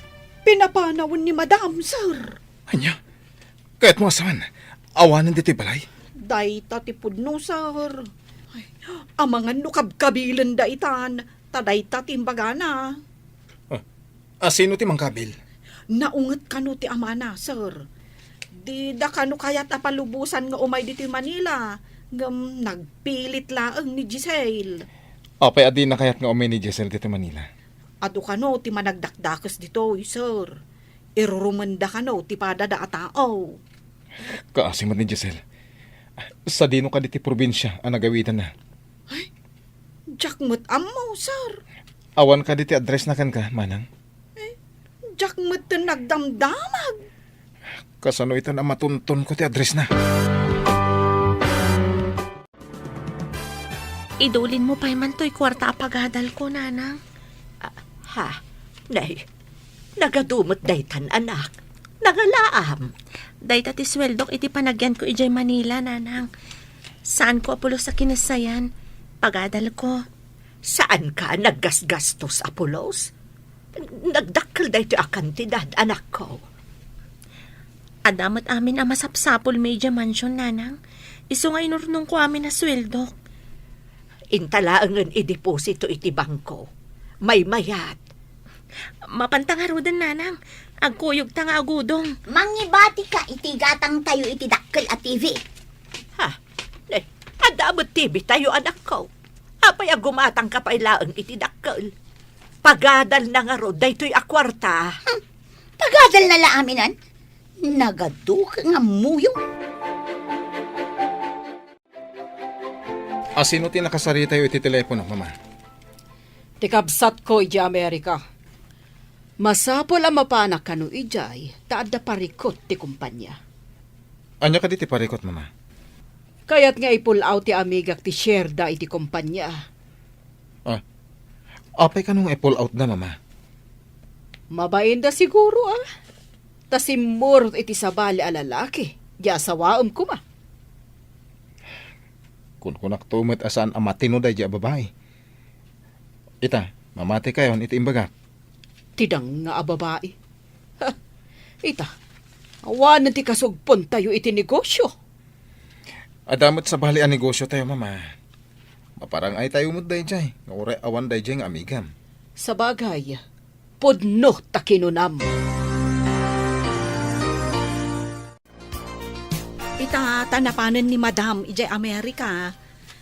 pinapanawon ni Madam, sir. Anya? Kahit mo asaman, awanan dito'y balay. Day tatipod no, sir. Ay, ang mga nukab-kabilan da itan, taday tatimbagana. Sino ti mangkabil? Naungat kano ti amana, sir. Di da kano kayat apalubusan nga umay dito Manila. Ngam nagpilit laang ni Giselle. Apay adi na kayat nga umay ni Giselle dito Manila. Ado kano ti managdakdakas dito, sir. Irurumanda kano ti padada a tao. Kaasimot ni Giselle. Sa dino ka diti probinsya ang nagawitan na. Jakmut ammo, sir. Awan ka diti address na kan ka, manang. Jakmut ti nagdamdamag. Kasano ito na matuntun ko ti address na. Idulin mo pa man to'y kwarta pagadal ko, nanang. Ha? Nay, nagadumot daytan anak. Nangalaam. Day tati sweldok iti panagyan ko ijay Manila, nanang. Saan ko apulos sa kinasayan? Pagadal ko. Saan ka naggasgastos, Apolos? Nagdakkel dayto a kantidad, anak ko. Adamat amin ang masapsapol medya mansion, nanang. Iso nga inurnong ko amin na sweldok. Intalaangan i-deposito iti bangko. May mayat. Mapantangarudan, nanang. Agkuyog tanga agudong. Mangibati ka iti gatang tayo iti dakkel at TV. Ha? Nay, adamot TV tayo, anak ko. Apay gumatang ka pa ilaang iti dakkel. Pagadal na nga ro, daytoy akwarta. Pagadal na laaminan. Nagaduk nga muyong. Sino tinakasari tayo iti telepono, mama? Tikabsat ko iti Amerika. Masapol ang mapanak kanu ijay, taadda parikot ti kumpanya. Anya ka di ti parikot, mama? Kaya't nga i-pull out ti amigak ti Sherda iti kumpanya. Apay ka nung i-pull out na, mama? Mabain da siguro Tasimur iti sabali a lalaki. Yasawaam ko ma. Kung kunak tumet asaan ang matino day di babae. Ita, mamati kayon iti imbaga. Tidang nga ababae. Ita, awan ti kasugpon tayo iti negosyo. Adamot sa bali ang negosyo tayo, mama. Maparang ay tayo mo't day jay. Nga awan day jay nga amigam. Sa bagay, pudno takinunam. Ita tanapanan ni Madam ijay Amerika.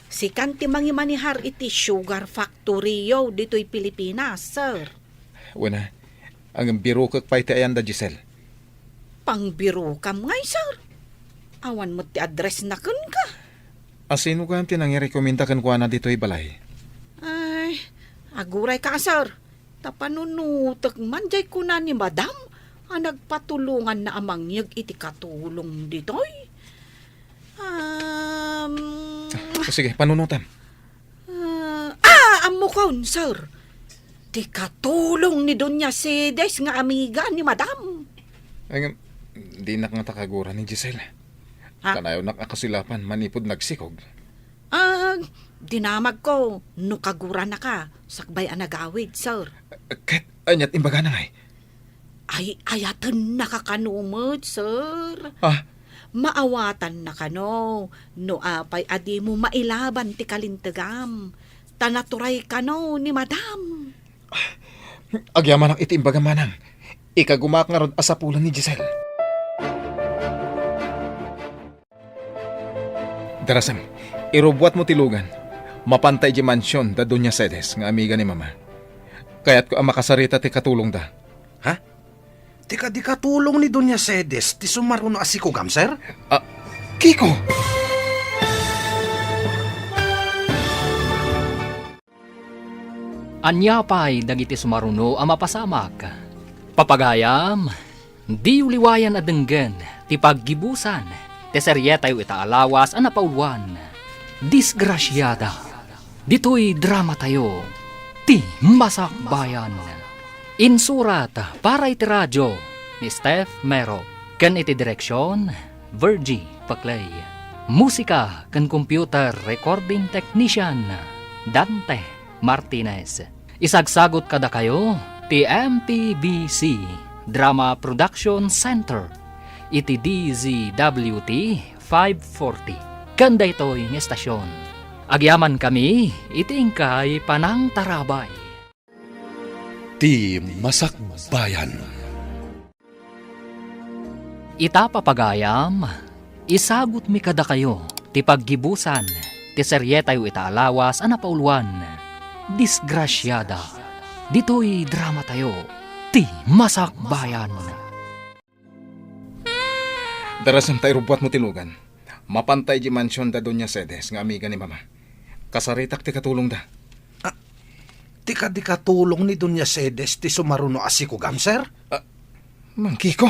Si kanti mangimanihar iti sugar factory yo dito'y Pilipinas, sir. Wala, ang biro kag pa iti ayan da Giselle. Pangbiro kam ngay, sir. Awan mo ti address na kun ka. Asino ka ang tinangirekomenda kan kuha na dito'y balay? Ay, aguray ka, sir. Tapanunutak manjay ko na ni Madam. Nagpatulungan na amangyag iti katulong dito'y. Sige, panunutan. Amo kaun, sir. Ti katulong ni Doña Cedes nga amiga ni Madam. Ay, di nak nga takagura ni Giselle. Ha? Kanayo nakakasilapan, manipod nagsikog. Dinamag ko, no kagura na ka, sakbay ang nagawid, sir. Kat, anyat imbaga na ngay. Ay, ayatan nakakanumod, sir. Maawatan na kano, no apay adi mo mailaban ti kalintagam. Tanaturay kano ni Madam. Agyaman ang iti imbaga manang. Ikagumak nga rod asapulan ni Giselle. Darasam, irubwat mo tilugan. Mapantay di mansyon da Doña Cedes nga amiga ni mama. Kaya't ko ang makasarita ti katulong da. Ha? Tika di katulong ni Doña Cedes, ti sumaruno asikugam, sir? Kiko! Anyapay dagiti sumaruno ang mapasamak. Papagayam, di uliwayan adenggen, ti paggibusan, ti serye tayo itaalawas ang napauluan. Disgrasyada, dito'y drama tayo, ti masakbayan. Insurat para iti radyo ni Steph Mero, ken iti direksyon, Virgie Paclay. Musika ken computer recording technician, Dante Martinez. Isagsagot kada kayo ti MPBC Drama Production Center iti DZWT 540 kanda ito'y ng estasyon. Agyaman kami iti ingkay panang tarabay. Ti Masakbayan. Ita papagayam, isagot mi kada kayo ti paggibusan ti serye tayo itaalawas ang napauluan. Disgrasyada, dito'y drama tayo, ti masakbayan. Darasam tayo rubwat mo tilugan. Mapantay di mansyon da Doña Cedes nga amiga ni mama. Kasaritak ti katulong da. Tika di katulong ni Doña Cedes, ti sumaruno asikugam, sir? Mang Kiko?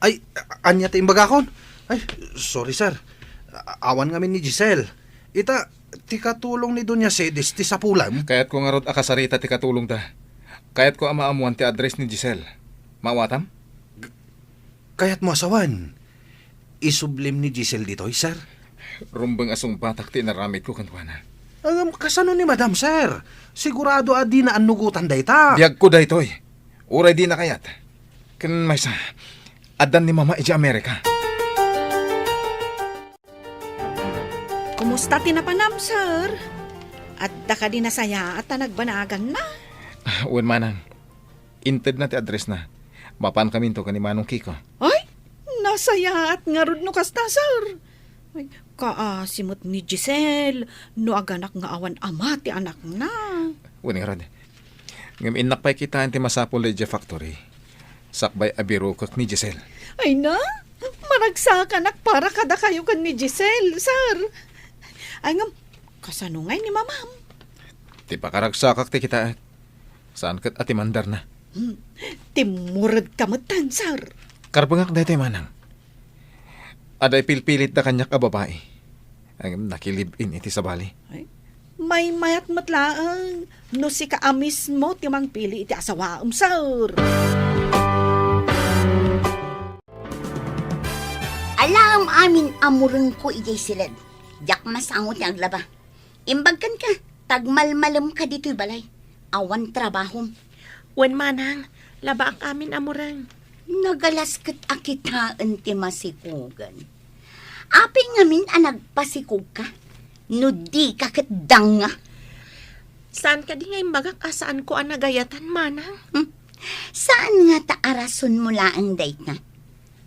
Ay, anya ti imbaga kon? Ay, sorry, sir. Awan ngamin ni Giselle. Ita, ti katulong ni Doña Sedis ti sapulam. Kayat ko nga rod akasarita ti katulong ta. Kayat ko amaamuan ti address ni Giselle. Mawatam? Kaya't mo asawan. Isublim ni Giselle ditoy, sir. Rumbang asong batak ti naramit ko kanwana. Kasano ni Madam, sir? Sigurado adi na anugutan dayta. Biyag ko daytoy. Uray di na kayat. Kan may sa adan ni Mama iti Amerika. Kumusta tinapanam, sir? At da ka din nasaya at nagbanagan na. Uwan manang. Inted na ti address na. Mapan kami to kani Manong Kiko. Ay, nasaya at ngarud no kasta, sir. Ay, kaasimot ni Giselle, no aganak nga awan ama ti anak na. Uwan nga rod. Ngam inakpay kita ti masapol di factory. Sakbay abirukok ni Giselle. Ay na, maragsakan ak para kada kayo kan ni Giselle, sir. Ay ngam, kasanungay ni mamam. Ti pakaragsakak ti kita. Saan kat ati mandar na. Timurad kamutan, sir. Karbangak daytoy manang. Aday pilpilit na kanyak a babae. Ang nakilib-in iti sa bali. Ay, may mayat matlaang. No si kaamis mo timang pili iti asawaam, sir. Alam amin amurun ko ijay silid. Yak masangot ang laba. Imbagkan ka, tagmalmalam ka dito'y balay. Awan trabahom. Wen manang, laba ang amin amurang. Nagalaskat akitaan ti masikugan. Apay ngamin nagpasikog ka. No di ka katdanga. Saan ka di ngay magak asaan ko ang nagayatan, manang? Saan nga taarason mo laang date na?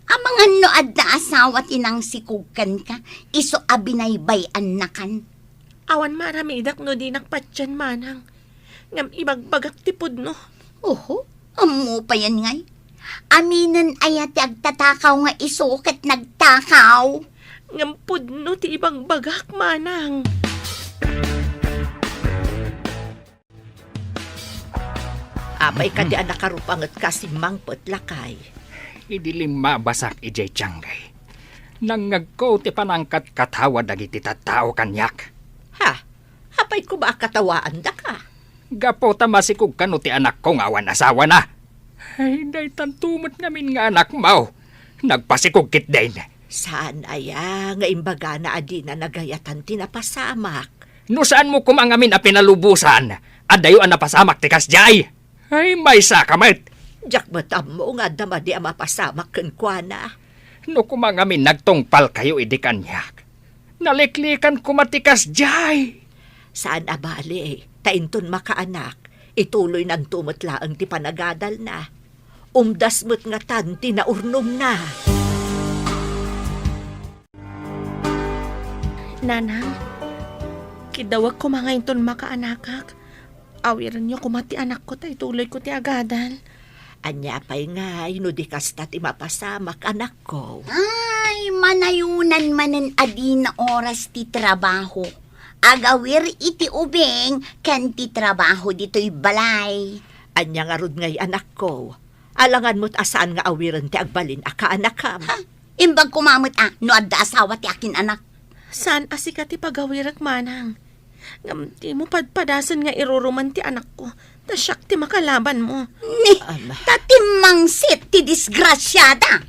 Amangan no adda asawa tinang sikugkan ka, iso abinaybayan na kan. Awan marami idak no di nakpatyan, manang. Ngam ibagbagak tipod no. Oho, amo pa yan ngay. Aminan ayat agtatakaw nga iso kat nagtakaw. Ngam pod no ti ibang bagak, manang. Apay ka di nakarupangat kasi mangpot lakay. Idilim mabasak ijay tiyangay. Nangagko ti panangkat katawa dagiti tattao kanyak. Ha? Apay ko ba katawaan da ka? Gapo ta masikog kano ti anak ko nga awan asawa na. Ay, day tantumot ngamin nga anak mo. Nagpasikog kit din. Saan aya nga imbaga na adi na nagayatan tinapasamak? No saan mo kumangamin a pinalubusan? Adayo ang napasamak ti kasjay. Ay, may sakamat. Diyak matam mo nga dama di ang mapasamak kan kwa na. No kumangamin nagtungpal kayo idi kanyak. Naliklikan kumatikas jay. Saan abali? Tainton makaanak. Ituloy ng tumatla ang ti panagadal na. Umdas mo't nga tan tinaurnom na. Nanang, kidawag ko mga inton makaanakak. Awiran niyo kumati anak ko tay tuloy ko ti agadan. Anya pa'y nga, inudikas na ti mapasamak anak ko. Ay, manayunan manen adi na oras ti trabaho. Agawir iti ubeng kan ti trabaho dito'y balay. Anya nga rod ngay anak ko. Alangan mo't asaan nga awiran ti agbalin aka anakam. Ha? Imbag kumamot no adda asawa ti akin anak. Saan asika ti pagawirak, manang? Ngam ti mo padpadasan nga iruruman ti anak ko. Tasyak ti makalaban mo. Ni, tatimangsit ti disgrasyada.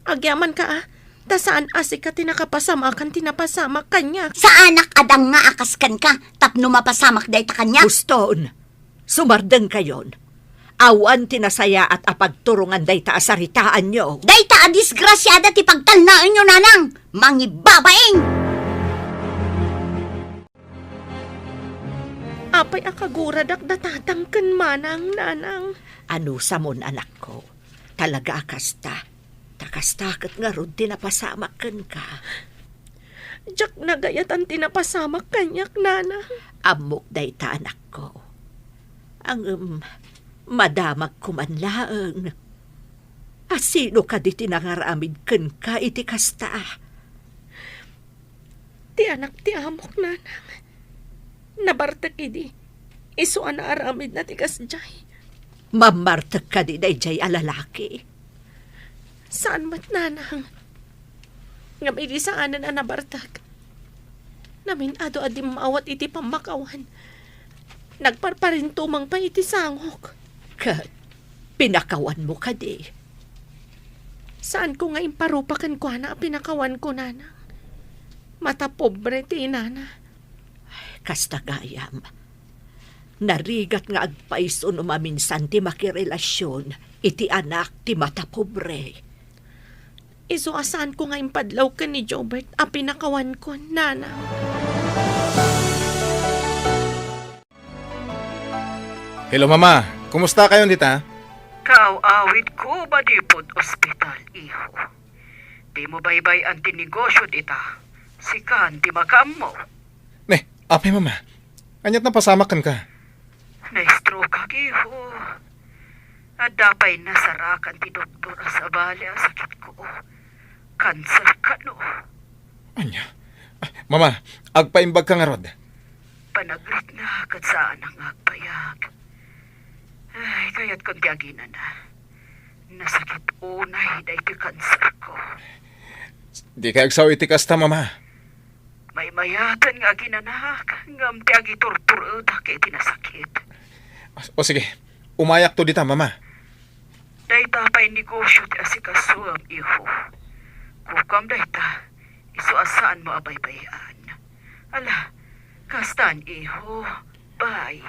Agyaman ka ah. Ta saan asika ti nakapasamakan ti napasamak kanya. Sa anak adang nga akaskan ka, tapno mapasamak day ta kanya. Guston, sumardeng kayon. Awan tinasaya at apagturungan day ta asaritaan nyo. Day ta a disgrasyada ti pagtalnaan nyo nanang. Mangibabaing! Apay akaguradak datatangken, manang, nanang. Ano sa mon anak ko? Talaga akasta. Takastakot nga rod tinapasamakan ka. Diyak nagayatan tinapasamak kanyak, nanang. Amok day ta anak ko. Ang madamag kumanlaang. Asino ka di tinangaramid ken ka iti kasta? Ti anak ti amok, nanang. Nabartak idi. Iso na aramid na tikas jay. Mamartak ka di day jay alalaki. Saan mat, nanang? Ngam idi saanan ang nabartak. Namin ado adi maawat iti pamakawan. Nagparparin tumang pa iti sangok. Kat, pinakawan mo ka di. Saan ko nga imparupakan ko na pinakawan ko nana? Mata pobre ti inana. Kasta gayam. Narigat nga agpaiso maminsan ti makirelasyon iti anak ti mata pobre. Iso asaan ko nga impadlaw ka ni Jobert a pinakawan ko nana. Hello, Mama. Kumusta kayo dita? Kaawit ko ba di pod ospital, iho? Di mo baybay ang tinegosyo dita. Sikan, di makam mo. Ne, apay, Mama. Anyat na pasamakan ka. Na-stroke ka, iho. At dapay nasarakan ti doktor sa bali ang sakit ko. Cancer ka, no? Anya? Ay, Mama, agpaimbag ka nga rod. Panaglit na kat saan ang agpayag. Ay, kaya't kung tiyaginan na. Nasakit unay da iti cancer ko. Di ka agsaw iti kasta, Mama. May mayatan nga ginanak. Ngam tiagi tortur da iti nasakit. O sige, umayak to dita, Mama. Dayta pa'y negosyo ti asikasuam, iho. Kukam dayta, iso asaan mo abaybayan. Ala, kastan, iho. Bye.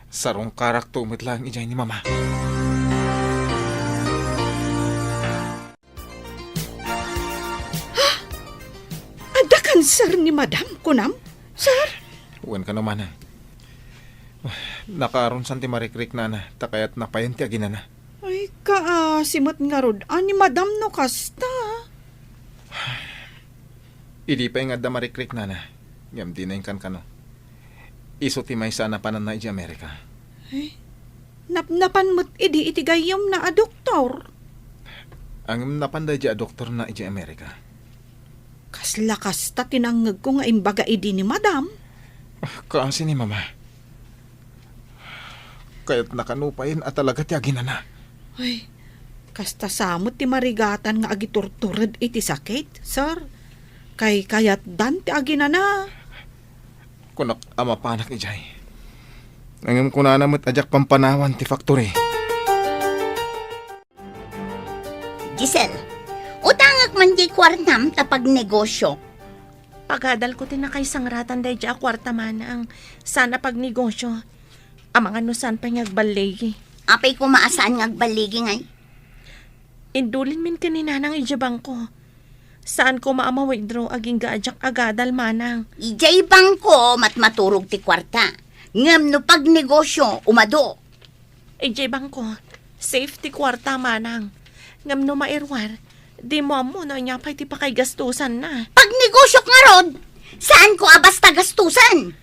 Sarong karak tumit lang ijay ni Mama. Ada kanser ni Madam Kunam? Sir? Uwan ka naman, ha. Nakaaron san ti marikrik na na, takayat napayan ti agina na. Ay, kaasimot nga rod. Ani Madam no kasta. Idi pa yung adda marikrik na na. Ngam di na yung kan kano. Iso ti may sana panan na iji Amerika. Napnapan mo't idi iti gayam na a doktor. Ang napanday iji a doktor na iji Amerika. Kasla kasta tinangag ko nga imbaga idi ni Madam. Kaasi ni Mama. Kaya't nakanupain at talaga ti agina na. Ay, kasta samot ti marigatan nga agiturtured iti sakit, sir. Kayat dan ti agina na. Kunak ama panak ijay. Ang kunanamot ajak pampanawan ti factory. Giselle, utangak man di kwartam tapag negosyo. Pagadal ko tinakay sangratan day dya kwarta man ang sana pag negosyo. Amang anusan pa ngagbalegi. Apay ko maasaan ngagbaligi ngay. Indulin min kanina ng ijabang ko. Saan ko maama withdraw aging gaajak agadal manang. Ijay bangko maturog ti kwarta. Ngam no pag negosyo, umado. Ijay bang ko, safety kwarta manang. Ngam no mairwar, di mo amo na niya pa iti pa kay gastusan na. Pag negosyo nga rod, saan ko abasta gastusan?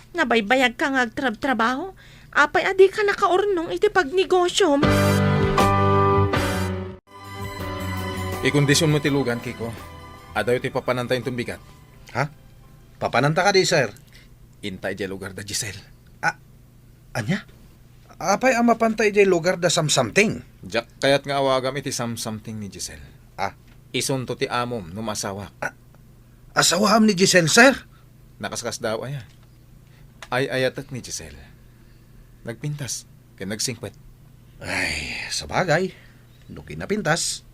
Nabaybayag ka nga agtrab-trabaho, apay adi ka nakaurnong iti pag negosyo. Ikondisyon mo ti lugan, Kiko. Adayo ti papanantayin tong bigat. Ha? Papananta ka di, sir. Intay di lugar da Giselle. Anya? Apay ang mapantay di lugar da something. Jak kayat nga awagam iti something ni Giselle. Ah. Isunto ti amom numasawa. Asawaham ni Giselle, sir. Nakaskas daw aya. Ay ayatak ni Giselle. Nagpintas. Kaya nagsingpet. Ay, sabagay. Nuki na pintas.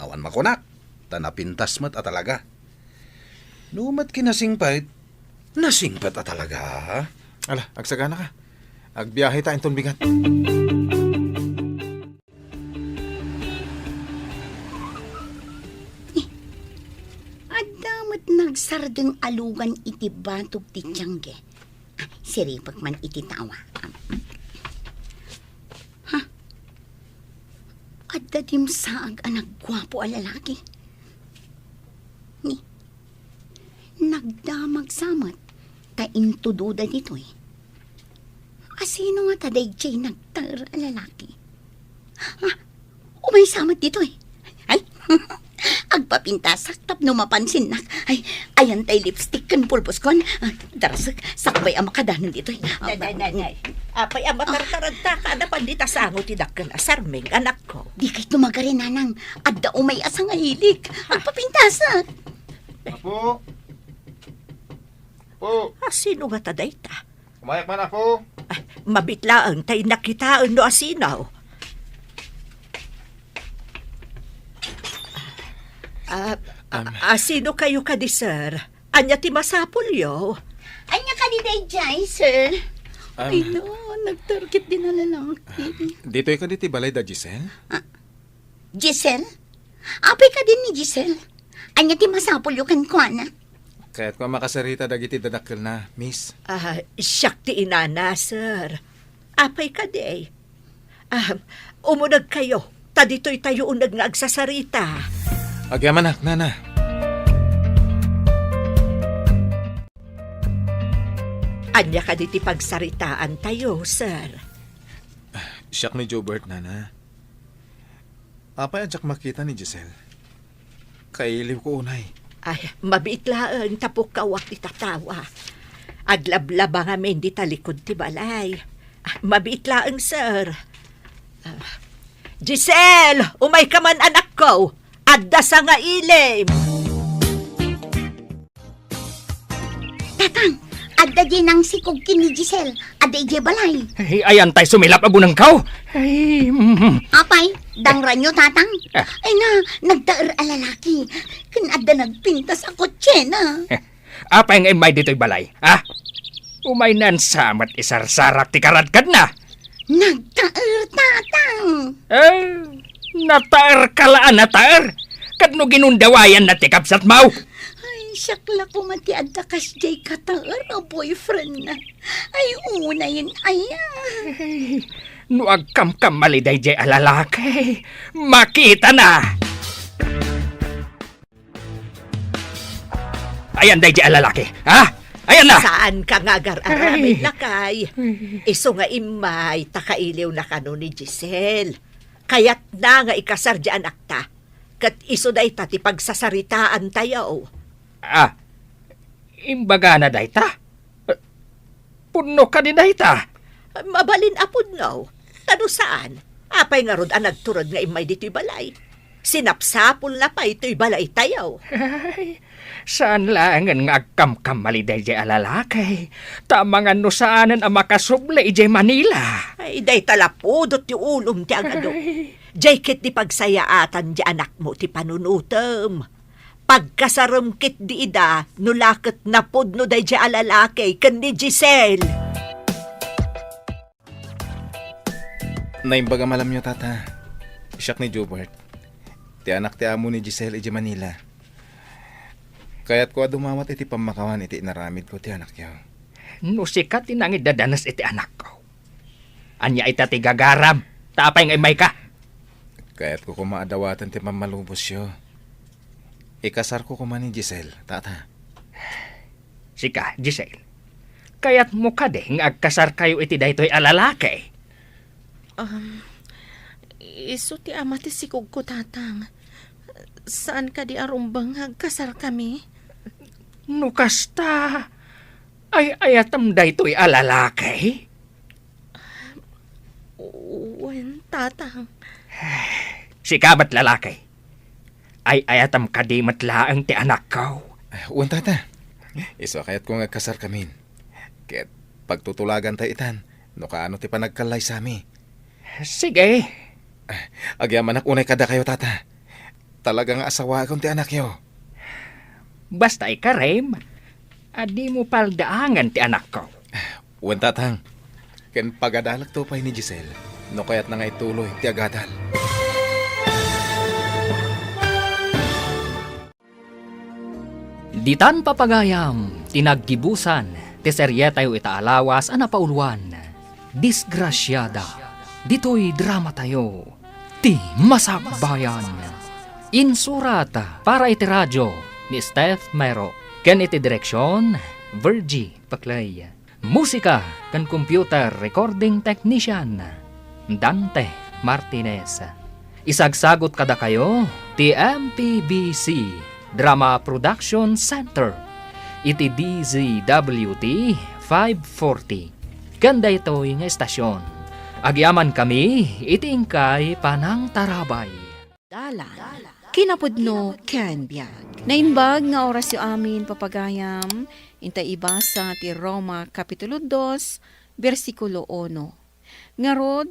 Awan makunak. Tanapintas mat at talaga. Numat kinasingpet. Nasingpet at talaga. Ala, agsagana ka. Agbiyahe tayong tong bigat. Adamot nagsardeng alugan iti batog ti tiyangge. Siripag man iti tawa. Ha? Adda dim saag anak gwapo a lalaki. Ni, nagdamag samat ta intududa dito'y. Asino nga taday jay nagtar a lalaki? Ha? Umay samat dito'y. Ay, agpapintasak tap no mapansin nak. Ay, ayan tay lipstick kan pulpos kon. Darasag, sakbay ang makadanan dito'y. Nay. Apay ang matartarad ta kada pandita sango ti dakkel asarmeng anak ko. Di kay tumagarin nanang. Adda umay asang ahilig. Agpapintasak. Apo! Po! Asino nga ta dayta? Kumayak man ako! Mabitlaang tay nakitaan no asinaw. Asino kayo ka di, sir? Anya ti masapulyo? Anya ka di day, sir? Ay no, nagtarkit din na lalaki. Dito'y ka diti balay da, Giselle? Giselle? Apay ka din ni Giselle. Anya ti masapul yung kankwana. Kaya't ko makasarita dagiti dadakkel na, miss. Siyak ti inana, sir. Apay ka di. Umunag kayo. Ta dito'y tayo unag nga agsasarita. Agyamanak, nana. Anya ka diti pagsaritaan tayo, sir. Siyak ni Jobert, nana. Apay adyak makita ni Giselle. Kailiw ko unay. Ay, mabiitlaan tapok kawak ti tatawa. Aglablaba nga men di talikod ti balay. Mabiitlaan, sir. Giselle! Umay ka man, anak ko! Adda sa nga ilim! Tatang, adda di nang sikog kini Giselle. Adda ije balay. Ay, ayan tay sumilap abunang kaw. Ay, Apay, dangran nyo, tatang. Ay na, nagtaer a lalaki. Kanada nagpinta sa kotse na. apay nga may dito'y balay, ha? Umay nan samat isarsarak ti karadkad na. Nagtaer, tatang. Nataer kalaan nataer. Kadno ginundawayan na ti kapsat mau. Ay, syakla ko mati adda kas jay kataer a boyfriend na. Ay, una yun, aya. No agkam-kam maliday jay alalaki. Makita na. Ayan day jay alalaki, ha? Ayan na. Saan ka nga gar-aramid lakay? Iso nga imay, takailiw na kano ni Giselle. Kaya't na nga ikasar di anak ta. Kat iso day ta ti pagsasaritaan tayo. Imbaga na day ta. Puno ka din day ta. Mabalin apod no. Ano saan? Apay nga rod ang nagturod nga imay dito'y balay. Sinapsapol na pa ito'y balay tayo. Ay, saan lang nga agkam-kam maliday jay alalaki. Tama nga no saanan ang makasuble jay Manila. Ay, day talapudot ti ulom ti agado. Jay kit di pagsayaatan di anak mo ti panunutem. Pagkasaram kit di ida, nulakot na pudno day di alalaki kan ni Giselle. Naimbaga malam nyo, tata. Siyak ni Jobert. Ti anak ti amo ni Giselle iti Manila. Kaya't ko dumawat iti pamakawan iti naramid ko ti anak yaw. No sikat tinangid dadanas iti anak ko. Anya ita ti gagaram. Tapay nga imay ka. Kaya't ko kumaadawatan ti mamalubos yo. Ikasar ko kuman ni Giselle, tata. Sika, Giselle. Kaya't mo ka de nga agkasar kayo iti daytoy alalaki. Iso ti ama ti sikog ko, tatang. Saan ka di arumbang agkasar kami? No kasta. Ay ayatam daytoy alalaki. Uwan, tatang. Sikabat lalaki. Ay ayatam kadimat laang ti anak ko. Uwan, tata. Iso kaya't ko ngagkasar kamin. Kaya't pagtutulagan tayo itan. No kaano ti panagkalay sami. Sige. Agyaman unay kada kayo, tata. Talagang asawa akong ti anak yo. Basta ikarem. Adi mo paldaangan ti anak ko. Uwan, tatang. Ken pagadalak to pa ni Giselle. No kaya't na nga ituloy ti agadal. Ditan papagayam, tinaggibusan, ti seryetayo itaalawas anapauluan. Disgrasyada. Dito'y drama tayo. Ti Masakbayan. Insurata para iti radyo ni Steph Mero. Ken iti direksyon, Virgie Paclay. Musika kan computer recording technician, Dante Martinez. Isagsagot kada kayo, ti MPBC Drama Production Center. Iti DZWT 540. Ganda ito'y nga estasyon. Agyaman kami, itingkay panang tarabay. Dala, kinapudno ken biyag. Naimbag nga oras yu amin papagayam, inta ibasa ti Roma Kapitulo 2, versikulo 1. Ngarod,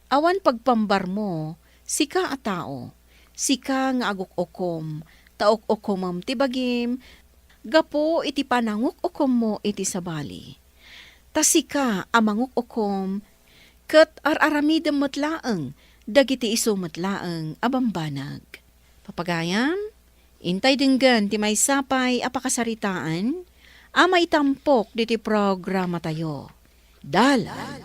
awan pagpambar mo, sika a tao, sika nga aguk-okom, taok-okomam ti bagim, gapo iti pananguk-okom mo iti sabali. Tasika amanguk-okom, ket ar-aramidem metlaeng, dagiti iso metlaeng abambanag. Papagayam, intay denggan ti may sapay apakasaritaan, ama itampok diti programa tayo. Dala,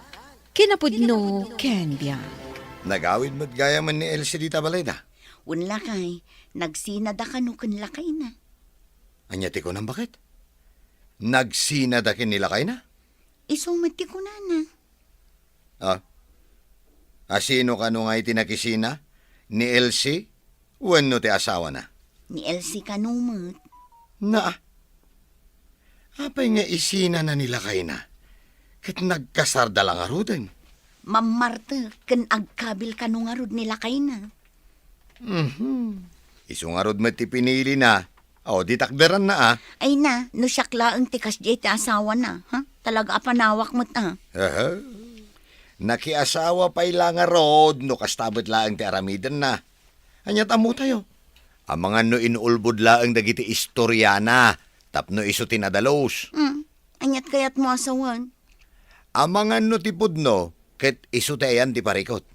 kinapudno ken biyak. Nagawid mo't gaya man ni Elsie di tabalay na. Unla kay, nagsinada ka no kun lakay na. Anyati ko nang bakit? Nagsinadakin nila kay na? Isumati ko na na. Asino ka no nga itinakisina? Ni Elsie? Wano ti asawa na? Ni Elsie kanumot. Na. Apay nga isina na nila kay na. Kat nagkasarda lang aruden. Mamarta, ken agkabil ka nung arod nila kay na. Isungarod mo ti pinili na. O, di takderan na Ay na, no siyakla ang tikas di ti asawa na. Ha? Talaga apanawak mo't Aha. Nakiasawa pa'y lang arod, no kastabot laang ti aramidan na. Anya tamo tayo. Ang mga no inuulbod laang dagiti istoryana, tapno iso tinadalos. Anyat kayat mo asawan. Ang mga no tipod no, ket iso tayan ti parikot.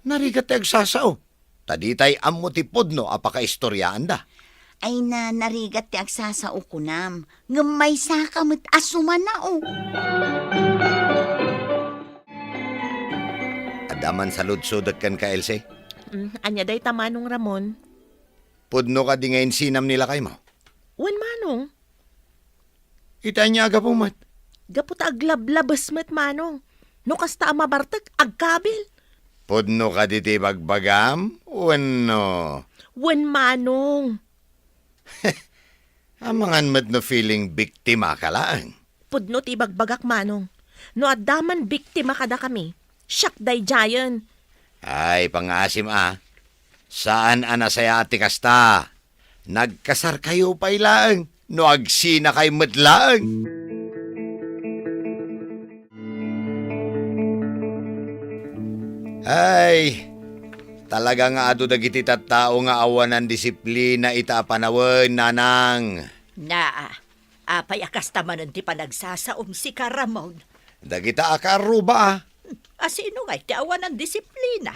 Narigat ti agsasao. Taditay ammo tipod no, apaka istoryaan da. Ay na, narigat ti agsasao kunam. Ngamay saka mo't asuman na Adaman sa ludsudot kan ka, Elsie. Anya day tamanong Ramon. Pudno ka di ngayon sinam nila kay mo. Wan manong. Ita niya aga pumat. Gapot aglablabas met manong. No kasta amabartag agkabil. Pudno ka diti bagbagam? Wano? Wan manong. Amangan mat no feeling biktima ka lang. Pudno ti bagbagak manong. No adaman biktima kada kami. Siyak day jayan. Ay, pangasim Saan anasaya ati kasta? Nagkasar kayo pa'y lang. No agsina kay matlaang. Ay, talaga nga ado dagiti tattao nga awan ng disiplina ita panawen, nanang. Na, apay akastaman ti panagsasaom si Karamon. Dagita akaro ba? Asino nga ti awan ng disiplina?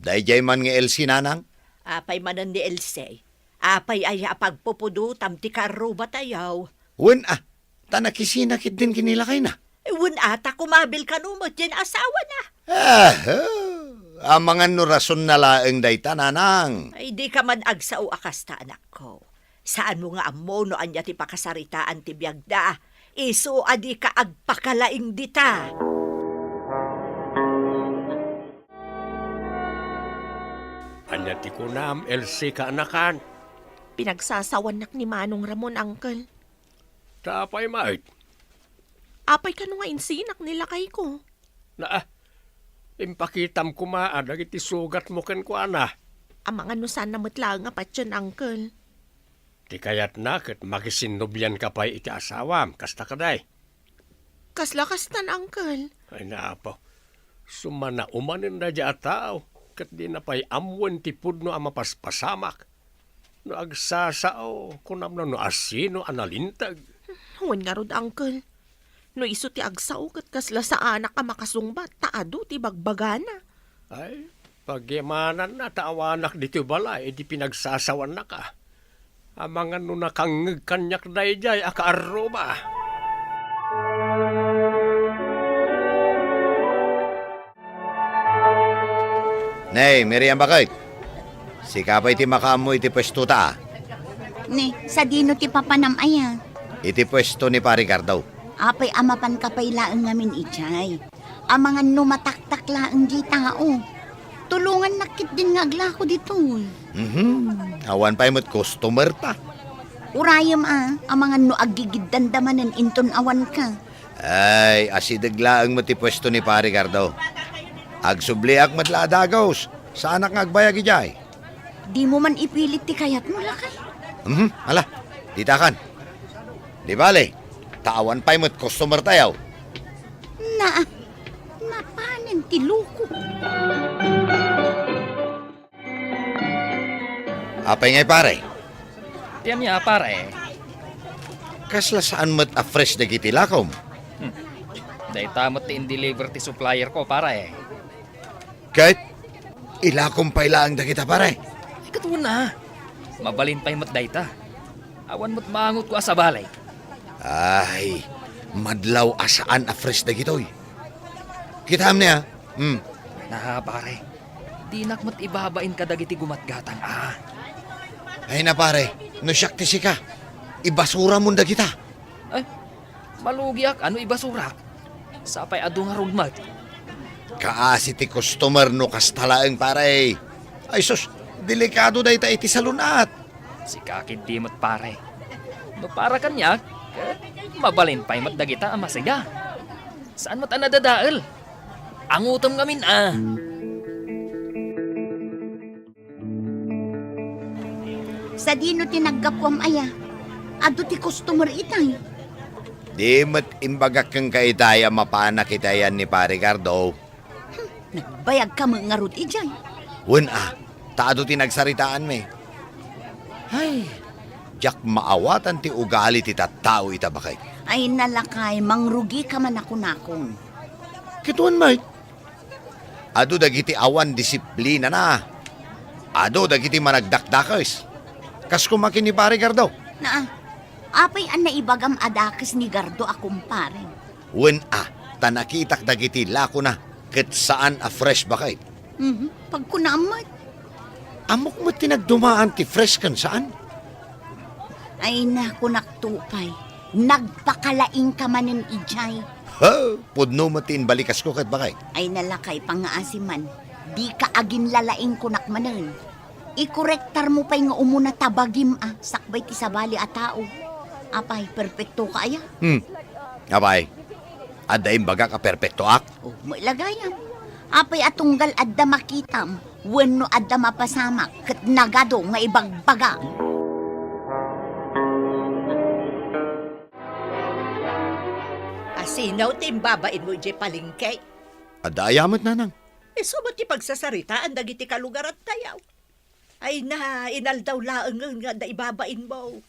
Dayjay man nga Elsie, nanang. Apay manan ni Elsie. Apay ay apagpupudutam ti karuba tayaw. Wen tanakisinakit din kinila kay na. Ewan ata kumabil ka numot yan asawa na. Ang mga no rason na laeng dayta, nanang. Ay di ka man agsao akasta anak ko. Saan mo nga amo no anya ti pakasaritaan ti biyagda. Iso adi ka agpakalaing dita. Anya ti kunam, Elsie ka anakan. Pinagsasawanak ni Manong Ramon, uncle. Tapay mait. Apay ka nga insinak nila kay ko. Impakitam kumaan, iti sugat mo ken ko ana. Ang mga nusan na mutla nga patyon, uncle. Ti kayat na, ket magisinubyan ka pa'y iti asawam, kasta kaday. Kasla-kastan, uncle. Ay naapaw, sumana umanin na dya tao, ket di na pa'y amwan ti pudno ang mapaspasamak. No agsasao, kunam na no asino analintag. Huwag nga rod, uncle. No iso ti agsaw kat kasla sa anak ka makasungbat, taado ti bagbagana. Ay, pagyamanan na taawanak dito bala, di pinagsasawan na ka. Amangan no nakangag kanyak dayjay, akaarro ba? Nay, Miriam bakit? Si kapay ti makamu iti pwesto ta. Ni, sa dino ti papanam aya. Iti pwesto ni Pari Cardaw. Apay amapan kapay laeng ngamin ichay. Amangan numataktak laeng di tao. Tulungan nakit din nga aglako dito. Awan pa'y mo't customer ta. Urayam amangan no agigid dandamanen inton awan ka. Ay, asidaglaang mo ti pwesto ni Pari Cardaw. Agsubliak matladagos. Sa anak nga agbayag ijay. Di mo man ipilit ti kayat mo lakay. Ala, ditakan. Di bale, tawan pa'y mo't customer tayo. Napanan ti luko. Apay ngay pare, Tiyan niya, pare. kasla saan mo't a fresh na gitilakom? Day tamot ti in-deliver ti supplier ko, pare. Kahit ilakom pa ilaang da kita pare. Ikat na. Mabalin pa'y mat dayta. Awan mo't maangot ko sa balay. Ay, madlaw asaan a fresh na gitoy. Kitam niya, Na, pare. Dinak mo't ibabain ka dagiti gumatgatan. ay na pare, no siyak ti sika. Ibasura mo da kita. Ay, malugiak, ano ibasurak? Sapay ado nga rugmat. Kaasi ti customer no kastalaeng pare. Ay sus, delikado da ita iti salunat. Si kakid dimot, pare. No para kanyak, mabalin pa'y mat dagita ang masaya. Saan mat anadadaal? Ang utom ngamin, Sa dino tinaggapuam aya. Ado ti customer itay. Di mat imbagak kang kaitaya mapana kitayan ni pare Gardo. Nagbayag ka mga rod ijay. Wen taado tinagsaritaan me. Ay, jak maawatan ti ugali ti tattao ita bakay. Ay nalakay, mangrugi ka man ako nakong. Kituan may. Ado dagiti awan disiplina na. Ado dagiti managdakdakes. Kas kumakin ni pare Gardo. Apay an naibagam adakes ni Gardo akong pare. Wen tanakitak dagiti lako na. Ket saan a fresh bakay. Pagkunamat. Amok mo tinagdumaan ti fresh kan saan? Ay naku naktupay. Nagpakalaing ka manin ijay. Ha, pudno mo balikas ko ket bakay. Ay nalakay pangaasiman. Di ka agin lalaing kunak manen. Ikorektar mo pa'y nga umuna tabagim sakbay ti sabali a tao. Apay, perfecto ka aya. Abay, adda imbaga ka perpekto ak. Mailagayam. Apay atunggal adda makitam. Wenno adda mapasamak. Kat nagado nga ibagbaga. Asinaw timbabain mo ije palingkay. Adda ayamat nanang. Sumat ti pagsasaritaan dagiti kalugar at tayaw. Ay na, inaldaw laeng nga da ibabain mo.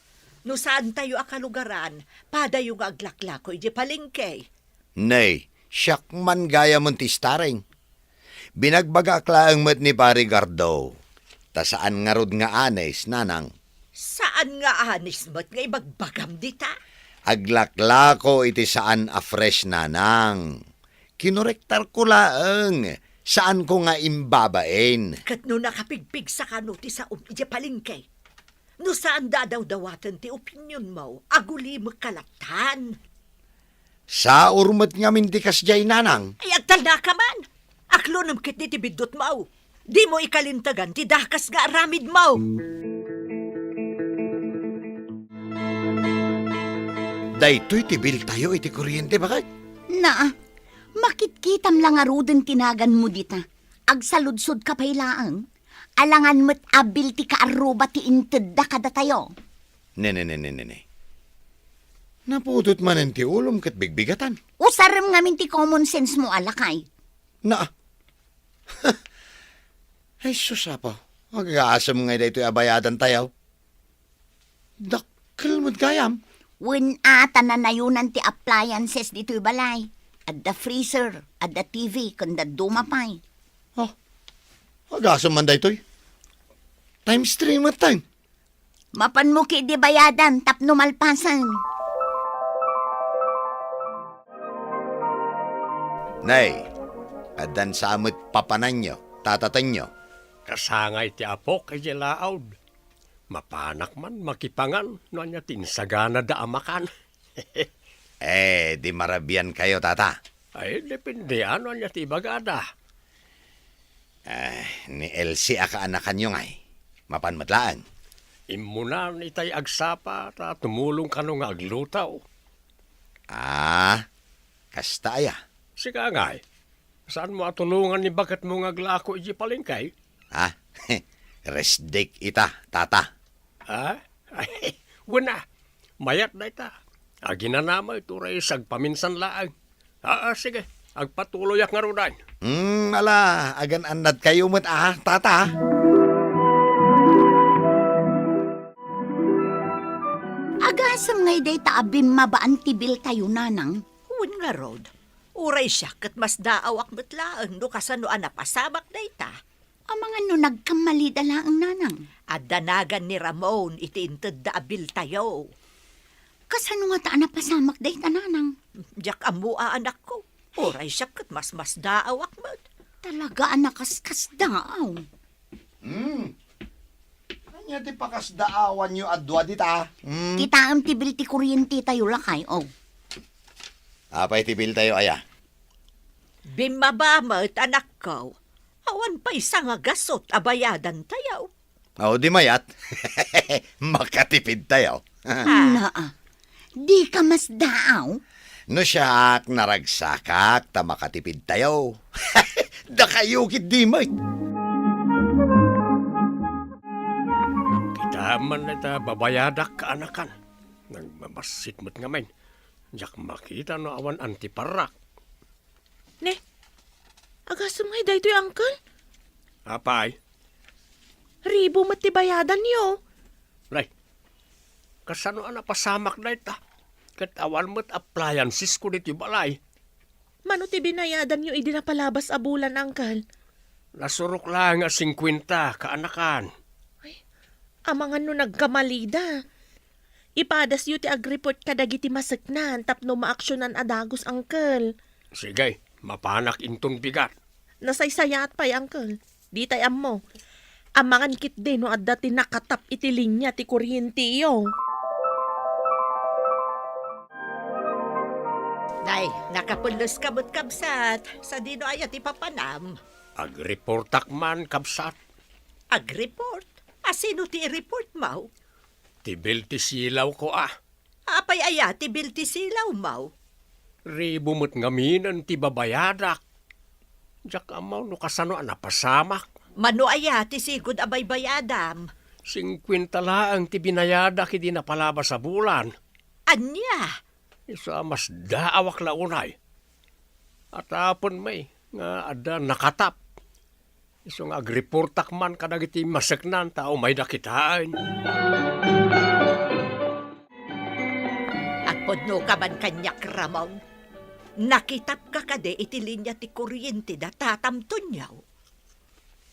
No saan tayo akalugaran, padayo nga aglaklako ije palingkay. Nay, siyak man gaya mo ti starring. Binagbaga klaang mat ni pare Gardo. Ta saan nga rod nga anes, nanang. Saan nga anis mo't nga ibagbagam dita? Aglaklako iti saan a fresh nanang. Kinorektar ko laeng. Saan ko nga imbabain? Kat no nakapigpig sa kano ti sa ije palingkay. No saan dadaw-dawatan ti opinyon mo, aguli mo kalatan. Sa urmat nga mintikas jay nanang. Ay agtal na ka man. Aklo nam kit ni ti bidot mo. Di mo ikalintagan ti dakas nga aramid mo. Daytoy tibil tayo iti kuryente bakit? Makitkitam lang aruden tinagan mo dita. Agsaludsod ka pailaang. Alangan mo't abil ti kaaruba ti inted da kada tayo. Ne. Napudot man ti ulom kat bigbigatan. Usarem ngamin ti common sense mo alakay. Ay susapa. Mag-aasam nga daytoy abayadan tayo. Dakkel mo't gayam. When tananayunan ti appliances dito'y balay. At the freezer, at the TV, kanda dumapay. Mag-aasam man daytoy. Times 3 mat time. Mapan mo ki di bayadan, tapno malpasan. Nay, adan samot papanan nyo, tatatan nyo. Kasangay ti apo kay laawd. Mapanak man makipangan no anya tinsagana da amakan. Di marabian kayo, tata. Ay, depende ano anya ti bagada. Ni Elsie akaanakan nyo ngay. Mapanmatlaan. Imunan itay agsapa ta tumulong ka no nga aglutaw. Kasta aya. Sika ngay, saan mo atulungan ni bakat mo nga glako iji palingkay? Resdik ita, tata. Ay, wala. Mayat na ita. Aginanama ito rin sagpaminsan laang. Sige. Agpatuloy ak nga rodan. Ala, agan anad kayo mat tata. Agasam ngay day taabim mabaan tibil tayo nanang. Huwag nga, Rod. Uray siya kat mas daaw ak matlaan no kasano napasamak na ita. Ang mga no nagkamali dala ang nanang. At danagan ni Ramon iti inted daabil tayo. Kasano nga taan napasamak day tananang. Diyak amua anak ko. Uray siya kat mas daaw ak mat. Talaga anak kaskas daaw. Kanya ti pakasdaawan nyo adwa dita. Kita ang tibil ti kuryente tayo lakay, oh. Apay tibil tayo aya. Bimabamat anak ko. Awan pa isang agasot abayadan tayo. Di mayat. Makatipid tayo. Naa, di ka mas daaw. No siyak naragsakak ta makatipid tayo. Da kayo kit di may. Kita man na ita babayadak ka anakan. Nagmabasit mo't nga main. Diyak makita no awan antiparak. Ne, agasam ngay day to'y uncle. Apay, Ribo matibayadan niyo. lay. Kasano pasamak na ita. Kat awan mo't appliances ko dito balay. Mano ti binayadan niyo idi napalabas a bulan, uncle. Nasurok lang nga 50 kaanakan. Amangan no nagkamalida. Ipadas yu ti agriport kadagiti masaknan tapno maaksyonan adagos, uncle. Sige, mapanak intong bigat. Nasaysayat pa'y, uncle. Di tay mo. Amangan kit din no adda ti nakatap iti linya ti kuryente iyo. Nay, nakapulos kabot kabsat. Sa dino ayat ipapanam. Agreportak man kabsat. Ag-report? Asino ti i-report mo? Tibil ti silaw ko Apay ayati bil ti silaw mo? Ribo mo't ngaminan ti babayadak. Diyak amaw no kasano napasamak. Mano ayati sigud abay bayadam? 50 laang ti binayadak hindi napalabas sa bulan. Anya? Isa mas daawak la unay. At apon may nga ada nakatap. Isong agreportak man kadagiti masaknan tao may dakitaan. At podno ka man kanyak, Ramon. Nakitap ka kade iti linya ti kuryente da tatamton yaw.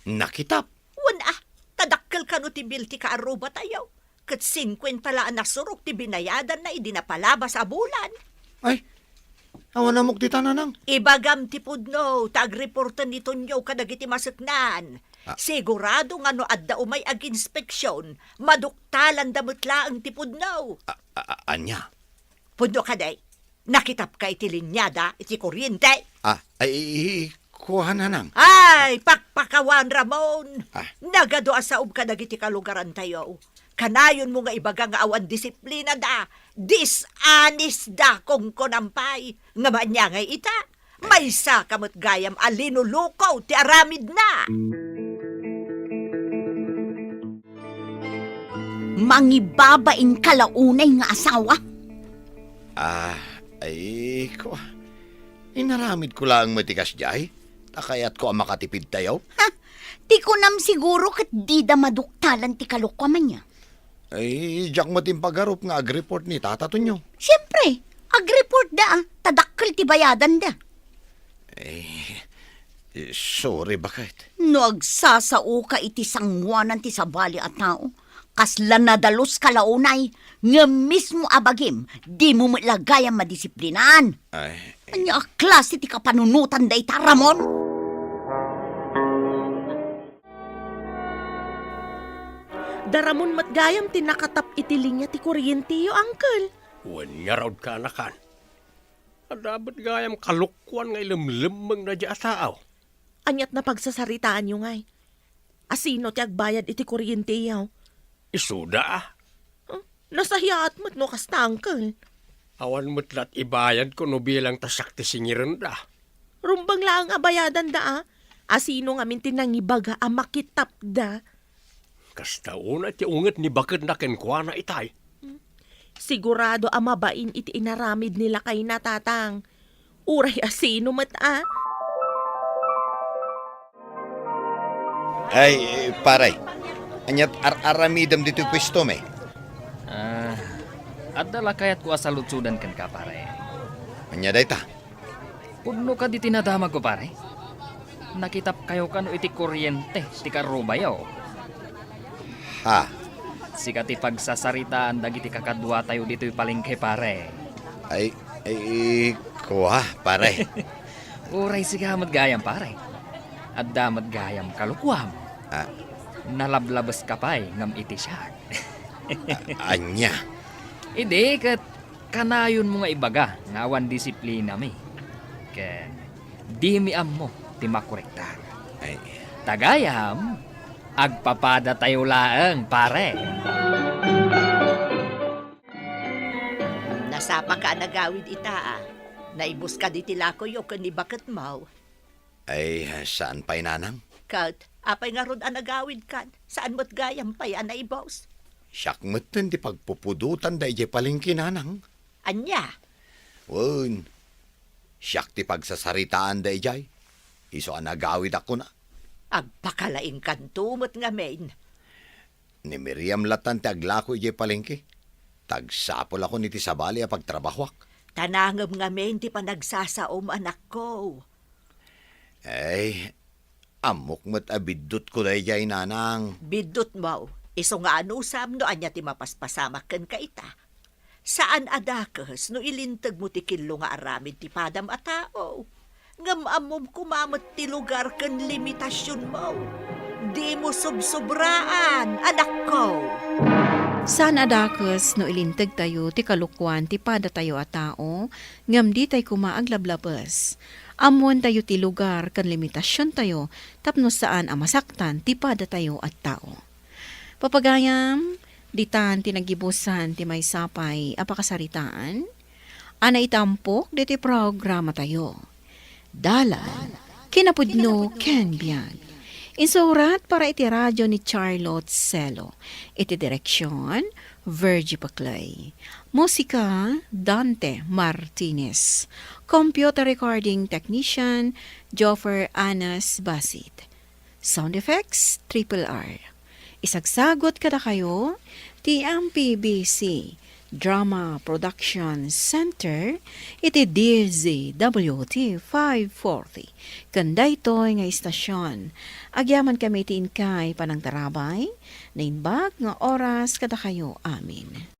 Nakitap. Wana, tadakkel ka no ti bil ti kaaruba tayo. Kat 50 laan nasurok ti binayadan na idi napalabas a bulan. Ay, awan namok di tananang. Ibagam ti pudno, tag-reportan nito nyo kadagiti masaknan. Sigurado nga no adda umay ag-inspeksyon, maduktalan damutla ang ti pudno. Anya? Pudno kaday, nakitap ka iti linyada, iti kuryente. Kuha nanang. Ay, pakpakawan, Ramon. Ah. Nagado asaob ka dagiti kalugaran tayo. Kanayon mo nga ibaga nga awan disiplina da. Dishonest da kung konampay. Nga manya nga ita. May sa kamot gayam alinulukaw ti aramid na. Mangibabain kalaunay nga asawa. Kuha. Inaramid ko lang matikas jay. Takayat ko ang makatipid tayo. Ti ko nam siguro kat di da maduktalan ti kalukwaman niya. Diyak mo timpagarup nga ag-report ni tatato nyo. Siyempre, ag-report da, tadakkel ti bayadan da. Sorry, bakit? No agsasao ka iti sangwanan ti sabali at tao, kasla nadalos kalaunay, nga mismo abagim, di mo mailagayang madisiplinan. Anya klase ti kapanunutan da ita, Ramon? Daramon matgayam ti nakatap iti linya ti kuryente yo, uncle. Wan nga raw ka anakan. Dapat gayam kalukwan nga ilamlamang na di ataaw. Anyat na pagsasaritaan nyo ngay. Asino ti agbayad iti kuryente yaw? Isuda Nasahiyaat mo't no kasta, uncle. Awan mo't lat ibayad ko no bilang tasak ti singiran da. Rumbang laang abayadan da, Asino nga mintin nang ibaga makitap da. Kasta una ti unget ni bakit na kenkwana itay. Sigurado amabain iti inaramid nila kay natatang. Uray asino mat Ay, paray. Anyat aramidam dito pwesto me. At dala kayat ko asalutsudan kan ka, pare. Anya day ta. Pudno ka di tinadamag ko, pare. Nakitap kayo kano iti kuryente, ti karubayaw. Ha, Sikat ti pagsasaritaan dagiti kakadwa tayo dito'y palengke, pare. ay, kuha, paray. Uray sigamat gayam, pare. At damat gayam kalukwam. Ah, Nalablabas ka pa'y ngam iti siya. anya. Ide, kat kanayon mo nga ibaga, ngawan disiplina mi. Ken, di mi mo, ti makorektar. Ay, Tagayam, agpapada tayo laeng, pare. Nasapa ka nagawid ita Naibus ka di tilakoy o ni bakit mau. ay, saan pa'y nanang? Kat, apay nga ron nagawid kan. Saan mo't gayam pa'y naibos? Siyak meten di pagpupudutan da ije palengke nanang. Anya, Wen, siyak ti pagsasaritaan da ijay. Iso anagawid ako na. agpakalaing kantumot nga main. Ni Miriam latan ti aglako ije palengke. Tagsapol ako ni ti sabali a pagtrabahwak. Tanangam nga main ti panagsasaom anak ko. Ay, amok mo't abidot ko da ijay nanang. Bidot mo, iso nga anusam no anya ti mapaspasamak ken ka ita. Saan adakes no ilintag mo ti kinlo nga aramid ti padam a tao? Ngam amom kumamot ti lugar ken limitasyon mo. Di mo subsobraan, anak ko. Saan adakes no ilintag tayo ti kalukwan ti pada tayo a tao, ngam di tay kumaaglablabas. Amon tayo ti lugar kan limitasyon tayo, tapno saan amasaktan ti pada tayo at tao. Papagayam, ditan tinagibusan ti may sapay apakasaritaan, ana itampok di ti programa tayo. Dalan, kinapudno ken biag. Insurat para iti radyo ni Charlotte Celo. Iti direksyon, Virgie Paclay. Musika, Dante Martinez. Computer recording technician, Joffer Anas Basit. Sound effects, Triple R. Isagsagot kada kayo, TMPBC Drama Production Center, iti DZWT 540. Kanday to'y nga istasyon. Agyaman kami tiin kay panang tarabay, na inbag nga oras kada kayo amin.